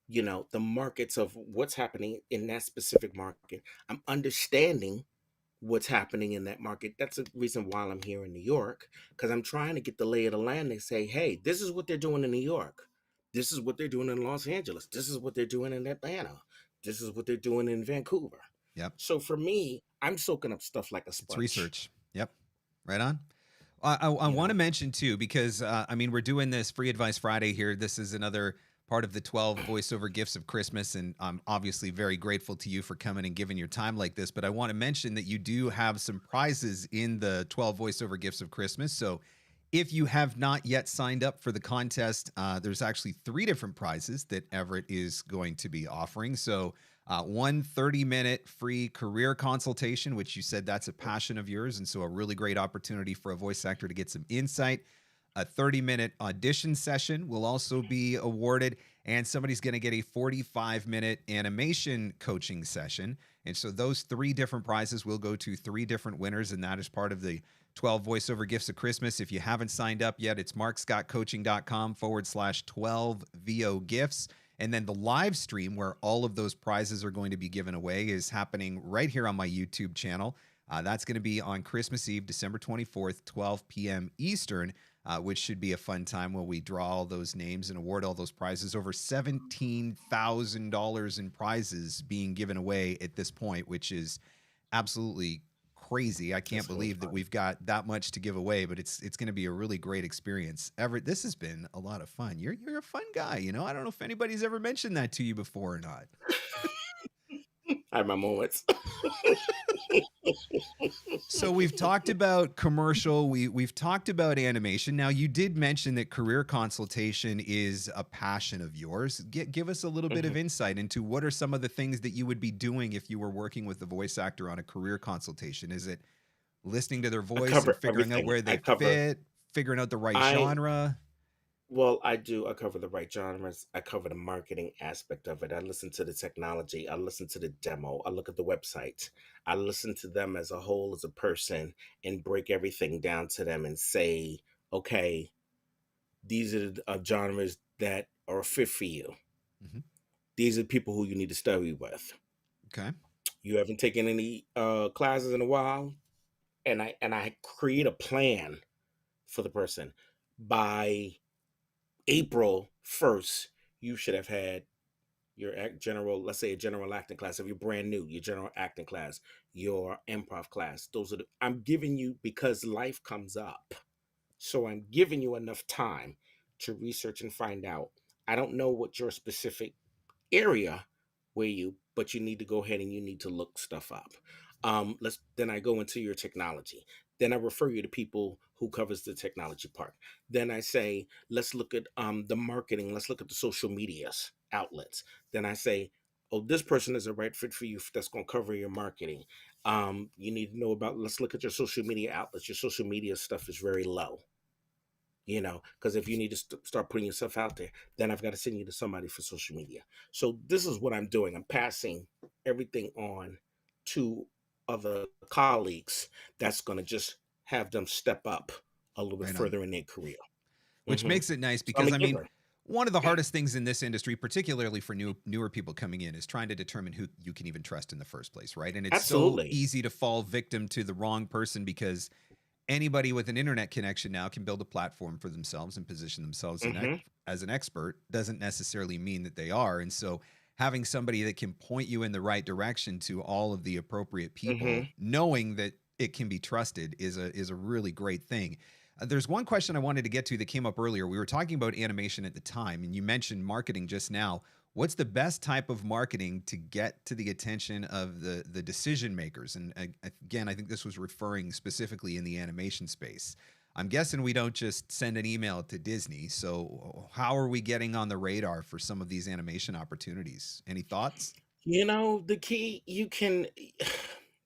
the markets of what's happening in that specific market. I'm understanding what's happening in that market. That's the reason why I'm here in New York, because I'm trying to get the lay of the land and say, hey, this is what they're doing in New York. This is what they're doing in Los Angeles. This is what they're doing in Atlanta. This is what they're doing in Vancouver. Yep. So for me, I'm soaking up stuff like a It's sponge, research. Yep. Right on. I you want to know. mention too, because I mean, we're doing this Free Advice Friday here. This is another part of the 12 voiceover gifts of Christmas. And I'm obviously very grateful to you for coming and giving your time like this. But I want to mention that you do have some prizes in the 12 voiceover gifts of Christmas. So if you have not yet signed up for the contest, there's actually 3 different prizes that Everett is going to be offering. So one 30-minute free career consultation, which you said that's a passion of yours. And so a really great opportunity for a voice actor to get some insight. A 30-minute audition session will also be awarded, and somebody's going to get a 45-minute animation coaching session. And so those 3 different prizes will go to 3 different winners, and that is part of the 12 voiceover gifts of Christmas. If you haven't signed up yet, it's markscottcoaching.com/12 VO gifts. And then the live stream where all of those prizes are going to be given away is happening right here on my YouTube channel. That's going to be on Christmas Eve, December 24th, 12 p.m. Eastern, which should be a fun time where we draw all those names and award all those prizes. Over $17,000 in prizes being given away at this point, which is absolutely crazy. I can't That's really believe that fun. we've got that much to give away, but it's going to be a really great experience. Everett, this has been a lot of fun. You're a fun guy, I don't know if anybody's ever mentioned that to you before or not. I have my moments. So we've talked about commercial, we've talked about animation. Now you did mention that career consultation is a passion of yours. Give us a little bit of Mhm. insight into what are some of the things that you would be doing if you were working with a voice actor on a career consultation. Is it listening to their I voice and cover figuring out everything. where they fit, figuring out the right I genre? Well, I do. I cover the right genres. I cover the marketing aspect of it. I listen to the technology. I listen to the demo. I look at the website. I listen to them as a whole, as a person, and break everything down to them and say, okay, these are the genres that are fit for you. Hmm. These are the people who you need to study with. Okay. You haven't taken any classes in a while, and I create a plan for the person. By April 1st, you should have had your general, let's say a general acting class. If you're brand new, your general acting class, your improv class. Those are I'm giving you, because life comes up. So I'm giving you enough time to research and find out. I don't know what your specific area where you, but you need to go ahead and you need to look stuff up. Let's then I go into your technology. Then I refer you to people who covers the technology part. Then I say, let's look at the marketing. Let's look at the social medias outlets. Then I say, oh, this person is a right fit for you. That's going to cover your marketing. You need to know about. Let's look at your social media outlets. Your social media stuff is very low, because if you need to start putting yourself out there, then I've got to send you to somebody for social media. So this is what I'm doing. I'm passing everything on to other colleagues that's going to just have them step up a little bit Right on. further in their career. Which hmm makes it nice So I'm because a I mean, giver. one of the hardest things in this industry, particularly for newer people coming in, is trying to determine who you can even trust in the first place, right? And it's so Absolutely. easy to fall victim to the wrong person because anybody with an internet connection now can build a platform for themselves and position themselves hmm as an expert. Doesn't necessarily mean that they are. And so having somebody that can point you in the right direction to all of the appropriate hmm people, knowing that it can be trusted, is a really great thing. There's one question I wanted to get to that came up earlier. We were talking about animation at the time, and you mentioned marketing just now. What's the best type of marketing to get to the attention of the decision makers? And again, I think this was referring specifically in the animation space. I'm guessing we don't just send an email to Disney. So how are we getting on the radar for some of these animation opportunities? Any thoughts? The key, you can,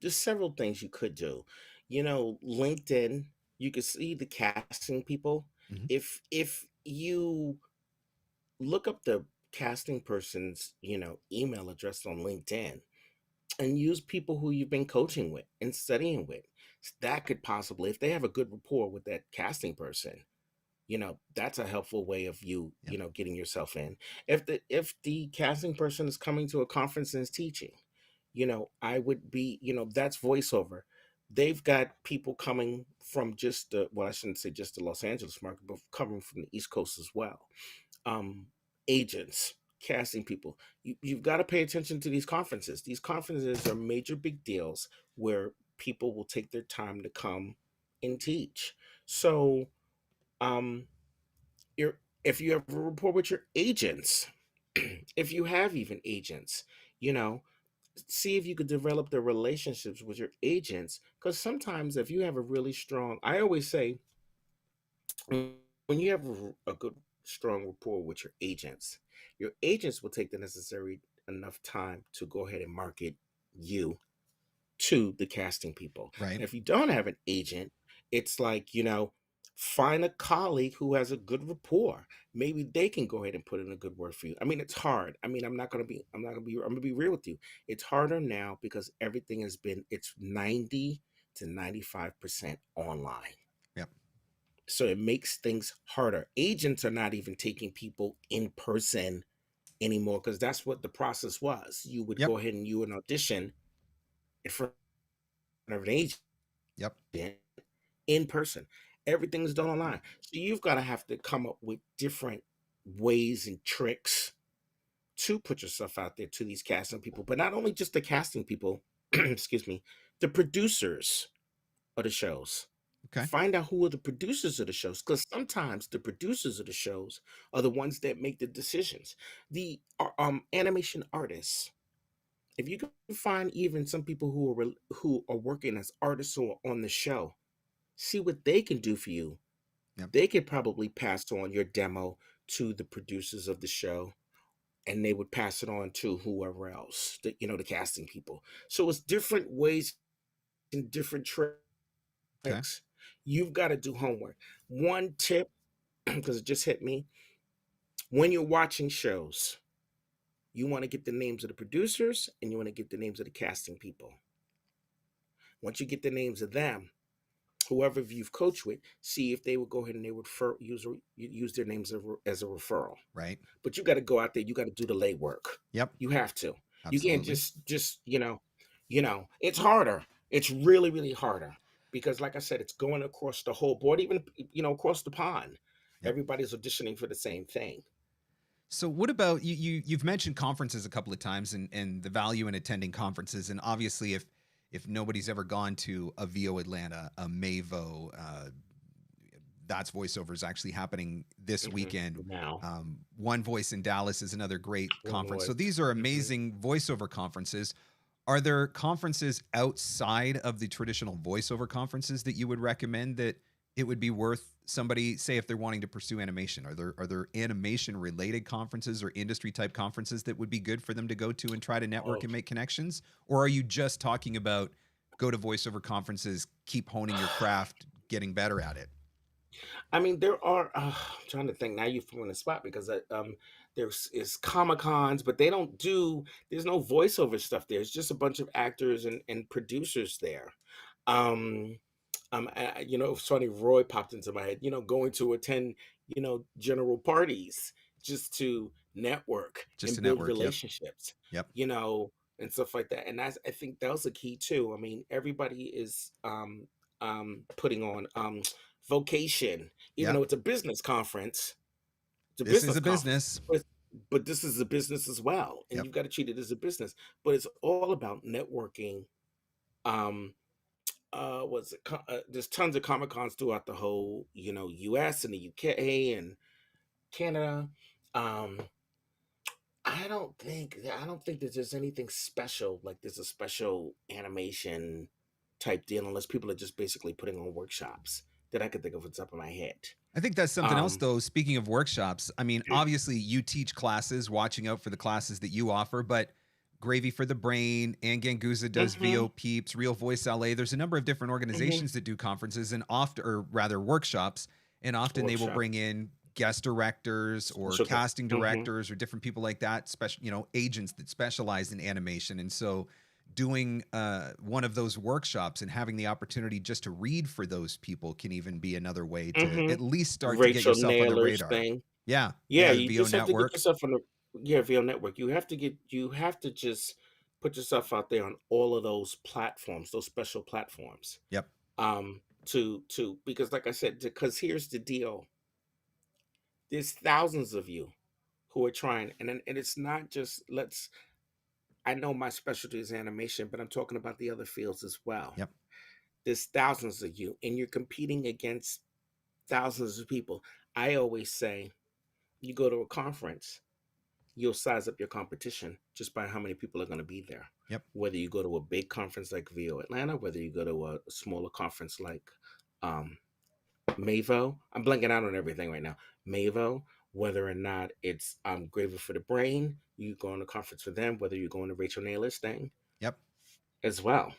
there's several things you could do. LinkedIn, you could see the casting people. Hmm. If you look up the casting person's, email address on LinkedIn, and use people who you've been coaching with and studying with. That could possibly, if they have a good rapport with that casting person, that's a helpful way of you, Yep. getting yourself in. If the casting person is coming to a conference and is teaching, I would be, that's voiceover. They've got people coming from just the, well, I shouldn't say just the Los Angeles market, but coming from the East Coast as well. um, Agents, casting people. You've got to pay attention to these conferences. These conferences are major big deals where people will take their time to come and teach. So, um, if you have a rapport with your agents, if you have even agents, you know, see if you could develop the relationships with your agents. Because sometimes, if you have a really strong, I always say, when you have a good strong rapport with your agents will take the necessary enough time to go ahead and market you to the casting people. Right. And if you don't have an agent, it's like, find a colleague who has a good rapport. Maybe they can go ahead and put in a good word for you. I mean, it's hard. I mean, I'm gonna be real with you. It's harder now because everything it's 90 to 95% online. Yep. So it makes things harder. Agents are not even taking people in person anymore, because that's what the process was. You would Yep. go ahead and you would audition in front of an agent Yep. in person. Everything's done online. So you've got to have to come up with different ways and tricks to put yourself out there to these casting people, but not only just the casting people, excuse me, the producers of the shows. Okay. Find out who are the producers of the shows, because sometimes the producers of the shows are the ones that make the decisions. The animation artists. If you can find even some people who are working as artists who are on the show, see what they can do for you. Yep. They could probably pass on your demo to the producers of the show, and they would pass it on to whoever else, the casting people. So it's different ways and different Okay. tricks. You've got to do homework. One tip. because it just hit me. When you're watching shows, you want to get the names of the producers and you want to get the names of the casting people. Once you get the names of them, whoever you've coached with, see if they would go ahead and they would use their names as a referral. Right. But you got to go out there. You got to do the lay work. Yep. You have to. You can't Absolutely. just it's harder. It's really, really harder because, like I said, it's going across the whole board, even across the pond. Yep. Everybody's auditioning for the same thing. So what about you've mentioned conferences a couple of times and the value in attending conferences. And obviously if nobody's ever gone to a VO Atlanta, a Mavo, that's voiceover is actually happening this weekend. Now, One Voice in Dallas is another great One conference. So Voice. these are amazing voiceover conferences. Are there conferences outside of the traditional voiceover conferences that you would recommend that it would be worth somebody, say, if they're wanting to pursue animation? Are there animation related conferences or industry type conferences that would be good for them to go to and try to network and make connections? Or are you just talking about go to voiceover conferences, keep honing your craft, getting better at it? I mean, there are. I'm trying to think. Now you've put me on the spot because there's is Comic Cons, but they don't do. There's no voiceover stuff there. It's just a bunch of actors and producers there. Um, Sonny Roy popped into my head. Going to attend, general parties just to network Just and to build network. Yep. relationships. Yep. And stuff like that. And I think that was a key too. I mean, everybody is putting on vocation, even Yep. though it's a business conference. It's a This is business a conference, business. but this is a business as well, and Yep. you've got to treat it as a business. But it's all about networking. Um, there's tons of Comic Cons throughout the whole, U.S. and the UK and Canada. Um, I don't think that there's anything special, like there's a special animation type deal, unless people are just basically putting on workshops that I could think of on top of my head. I think that's something else, Um, though. Speaking of workshops, I mean, obviously you teach classes, watching out for the classes that you offer, but Gravy for the Brain, and Ganguza does mhm, VO Peeps, Real Voice LA. There's a number of different mhm, organizations that do conferences and often, or rather workshops, and often they will workshop, bring in guest directors or special guest. casting Mhm, directors or different people like that, special, agents that specialize in animation. And so doing one of those workshops and having the opportunity just to read for those people can even be another way to mhm. at least start to get Rachel yourself on the Naylor's radar. thing. Yeah, Yeah, yeah, the you VO just have to get network. yourself on the VO network. You have to just put yourself out there on all of those platforms, those special platforms. Yep. To because like I said, because here's the deal. There's thousands of you who are trying, and it's not just let's. I know my specialty is animation, but I'm talking about the other fields as well. Yep. There's thousands of you, and you're competing against thousands of people. I always say, you go to a conference, you'll size up your competition just by how many people are going to be there. Yep. Whether you go to a big conference like VO Atlanta, whether you go to a smaller conference like um, Mavo, I'm blanking out on everything right now. Mavo, whether or not it's Gravy for the Brain, you go on a conference for them, whether you're going to Rachel Naylor's thing Yep. as well.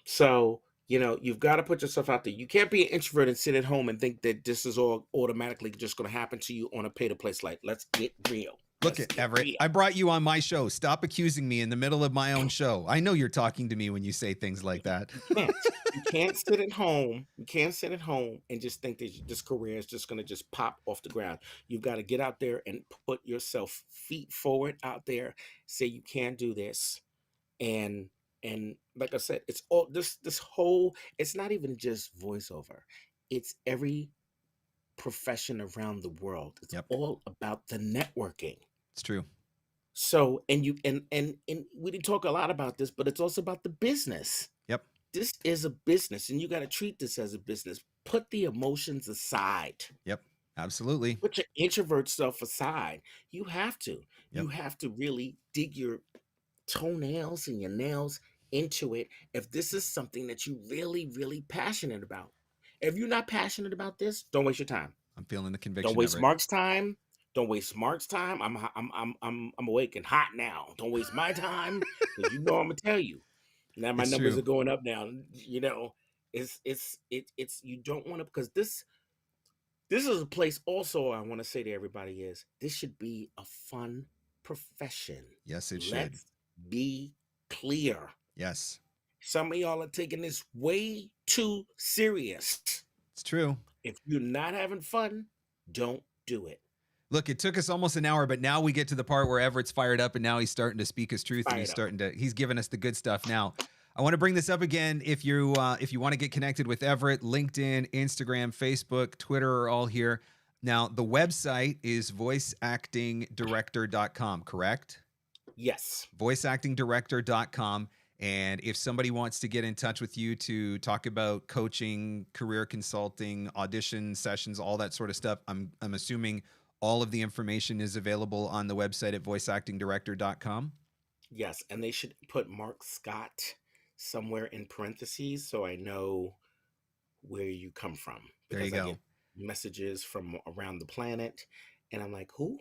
So, you've got to put yourself out there. You can't be an introvert and sit at home and think that this is all automatically just going to happen to you on a pay to play slate. Let's get real. Look Let's at get Everett. real. I brought you on my show. Stop accusing me in the middle of my own show. I know you're talking to me when you say things like that. You can't. You can't sit at home. You can't sit at home and just think that this career is just going to just pop off the ground. You've got to get out there and put yourself feet forward out there. Say you can do this, and like I said, it's all this whole. It's not even just voiceover. It's every profession around the world. It's Yep. all about the networking. It's true. So, and you and we didn't talk a lot about this, but it's also about the business. Yep. This is a business, and you got to treat this as a business. Put the emotions aside. Yep. Absolutely. Put your introvert stuff aside. You have to. Yep. You have to really dig your toenails and your nails into it. If this is something that you really, really passionate about. If you're not passionate about this, don't waste your time. I'm feeling the Don't conviction, waste Everett. Mark's time. Don't waste Mark's time. I'm awake and hot now. Don't waste my time because I'm gonna tell you. Now my It's numbers true. are going up now. It's you don't want to because this This is a place also I want to say to everybody is this should be a fun profession. Yes, it should. Let's be clear. Yes, Some of y'all are taking this way too serious. it's true. If you're not having fun, don't do it. Look, it took us almost an hour, but now we get to the part where Everett's fired up and now he's starting to speak his truth and Fired up. he's giving us the good stuff now. I want to bring this up again. If you want to get connected with Everett, LinkedIn, Instagram, Facebook, Twitter are all here. Now, the website is voiceactingdirector.com, correct? Yes. Voiceactingdirector.com. And if somebody wants to get in touch with you to talk about coaching, career consulting, audition sessions, all that sort of stuff, I'm assuming all of the information is available on the website at voiceactingdirector.com. Yes, and they should put Mark Scott somewhere in parentheses so I know where you come from. There you Because I go. get messages from around the planet, and I'm like, who?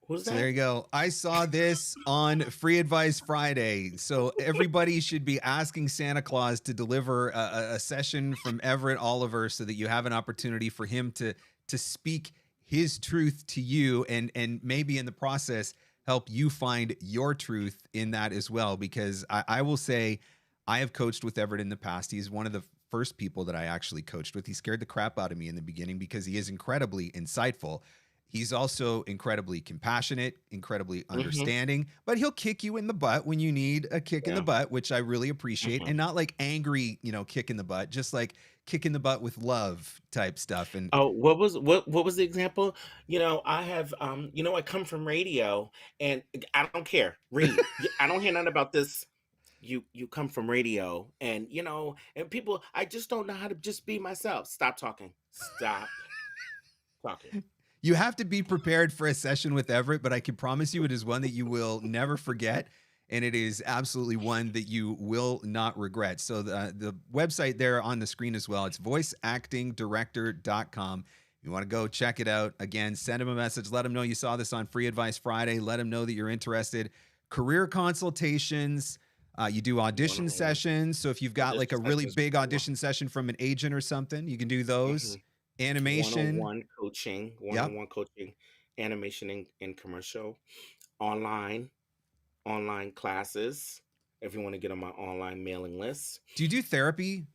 Who's So that? there you go. I saw this on Free Advice Friday. So everybody should be asking Santa Claus to deliver a session from Everett Oliver so that you have an opportunity for him to speak his truth to you and maybe in the process help you find your truth in that as well. Because I will say I have coached with Everett in the past. He's one of the first people that I actually coached with. He scared the crap out of me in the beginning because he is incredibly insightful. He's also incredibly compassionate, incredibly understanding, but he'll kick you in the butt when you need a kick in the butt, which I really appreciate. And not like angry, kick in the butt, just like kick in the butt with love type stuff. And Oh, what was the example? I have I come from radio, and I don't care. Read. I don't hear nothing about this. You come from radio, and and people, I just don't know how to just be myself. Stop talking. Stop talking. you have to be prepared for a session with Everett, but I can promise you it is one that you will never forget. And it is absolutely one that you will not regret. So the website there on the screen as well, it's voiceactingdirector.com. You want to go check it out. Again, send him a message. Let him know you saw this on Free Advice Friday. Let him know that you're interested. Career consultations. You do audition sessions. So if you've got like a really big audition session from an agent or something, you can do those. Animation. One-on-one coaching, animation and commercial, online classes. If you want to get on my online mailing list. Do you do therapy?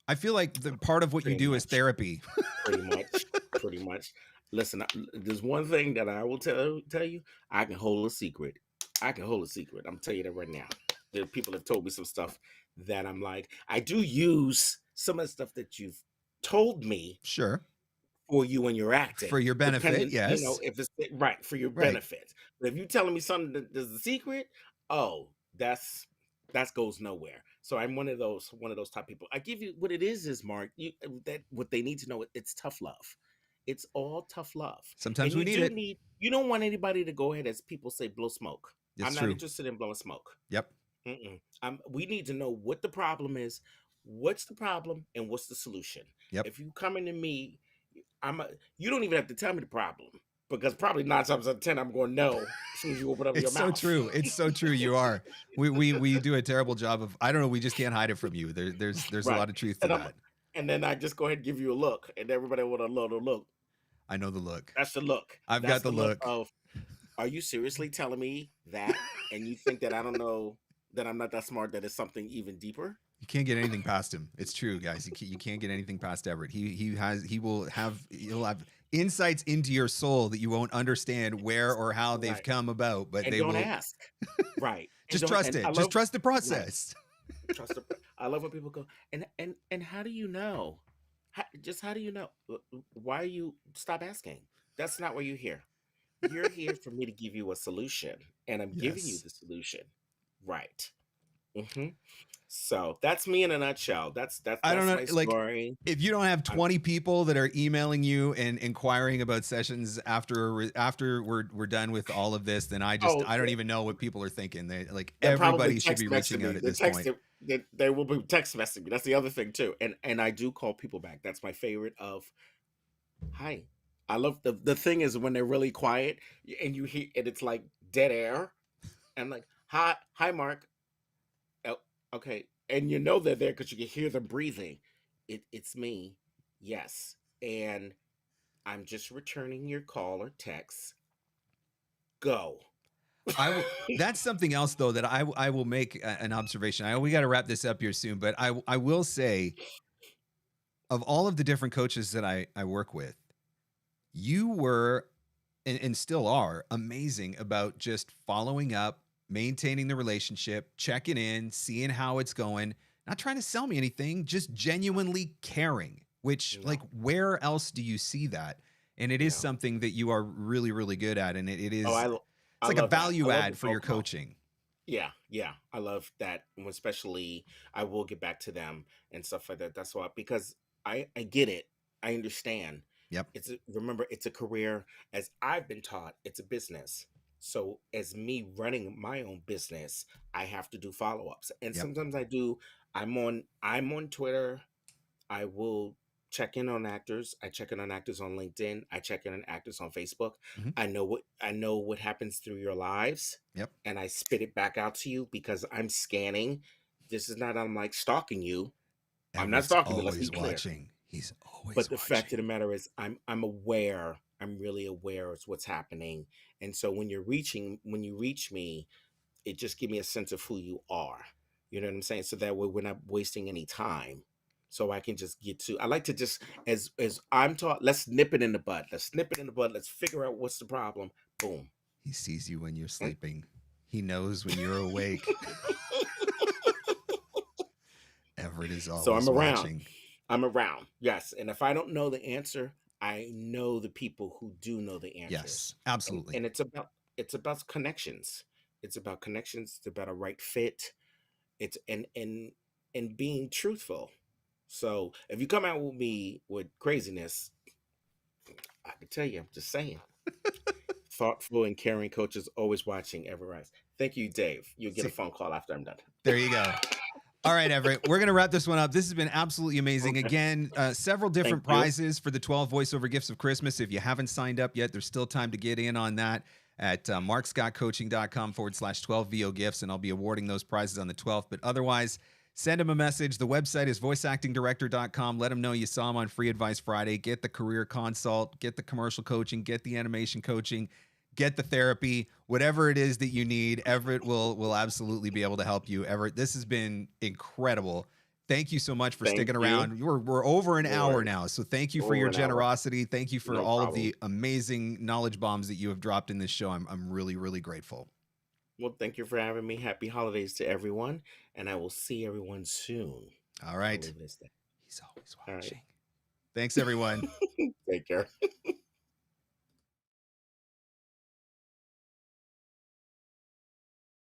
I feel like the part of what you do is therapy. Pretty much. Listen, there's one thing that I will tell you. I can hold a secret. I'm telling you that right now. The people have told me some stuff that I'm like, I do use some of the stuff that you've told me. Sure. For you and your acting. For your benefit, yes. If it's right for your benefit. But if you're telling me something that is a secret, that goes nowhere. So I'm one of those type of people. I give you what it is Mark. What they need to know. It's tough love. It's all tough love. Sometimes we need it. You don't want anybody to go ahead, as people say, blow smoke. It's I'm not interested in blowing smoke. Yep. We need to know what the problem is. What's the problem and what's the solution? Yep. If you come into me, you don't even have to tell me the problem, because probably 9 times out of 10 I'm going to know as soon as you open up your mouth. It's so true. It's so true. You are. We do a terrible job of, I don't know, we just can't hide it from you. There's a lot of truth to that. And then I just go ahead and give you a look, and everybody will know the look. I know the look. That's the look. I've got the look of, are you seriously telling me that? And you think that I don't know, that I'm not that smart, that it's something even deeper? You can't get anything past him. It's true, guys. You can't get anything past Everett. He'll have insights into your soul that you won't understand where or how they've come about, but they will ask. Right. Just trust it. Just trust the process. Right. I love when people go, and how do you know? How do you know? Why are you stop asking? That's not why you're here. You're here for me to give you a solution, and I'm giving you the solution. Right. So that's me in a nutshell. That's I don't know, my story. If you don't have 20 people that are emailing you and inquiring about sessions after we're done with all of this, then I don't even know what people are thinking. Everybody should be reaching out at this point. They will be text messaging me. That's the other thing too. And I do call people back. That's my favorite of, hi. I love the thing is when they're really quiet and you hear, and it's like dead air. And like, hi Mark. Okay, and they're there because you can hear them breathing. It's me, yes, and I'm just returning your call or text. Go. That's something else though that I will make an observation. We got to wrap this up here soon, but I will say, of all of the different coaches that I work with, you were and still are amazing about just following up, maintaining the relationship, checking in, seeing how it's going, not trying to sell me anything, just genuinely caring, which, like, No, where else do you see that? And it is no. something that you are really, really good at. And it Oh, is, it's I like a love that. I value love the add for phone your call. coaching. Yeah, yeah, I love that. And especially, I will get back to them and stuff like that. That's why, because I get it. I understand. Yep. Remember, it's a career. As I've been taught, it's a business. So as me running my own business, I have to do follow-ups. And Yep. sometimes I do. I'm on Twitter. I will check in on actors. I check in on actors on LinkedIn. I check in on actors on Facebook. Hmm. I know what happens through your lives, Yep. and I spit it back out to you because I'm scanning. This is not I'm like stalking you. I'm not Everett's stalking you. Let's be always clear. watching. He's always But the fact of watching. the matter is, I'm aware. I'm really aware of what's happening. And so when you reach me, it just give me a sense of who you are. You know what I'm saying? So that way we're not wasting any time. So I can just get to I like to just as I'm taught, let's nip it in the bud. Let's nip it in the bud. Let's figure out what's the problem. Boom. He sees you when you're And sleeping. He knows when you're awake. Everett is so I'm always around. watching. I'm around. Yes. And if I don't know the answer, I know the people who do know the Yes, answers. And absolutely. it's about connections. It's about connections. It's about a right fit. It's and being truthful. So if you come out with me with craziness, I can tell you, I'm just saying. Thoughtful and caring coaches always watching Ever Rise. Thank you, Dave. You'll get a See, phone call after I'm done. there you go. All right, Everett, we're going to wrap this one up. This has been absolutely amazing. Okay. Again, several Thank different you. prizes for the 12 voiceover gifts of Christmas. If you haven't signed up yet, there's still time to get in on that at markscottcoaching.com/12 VO gifts, and I'll be awarding those prizes on the 12th. But otherwise, send them a message. The website is voiceactingdirector.com. Let them know you saw them on Free Advice Friday. Get the career consult, get the commercial coaching, get the animation coaching, get the therapy, whatever it is that you need. Everett will absolutely be able to help you. Everett, this has been incredible. Thank you so much for Thank sticking you. around. We're over an No hour worries. now, so thank you for Over your an hour. generosity. Thank you for No all of problem. the amazing knowledge bombs that you have dropped in this show. I'm really, really grateful. Well, thank you for having me. Happy holidays to everyone, and I will see everyone soon. All I'll right. leave it as that. He's always All right. watching. Thanks, everyone. Take care.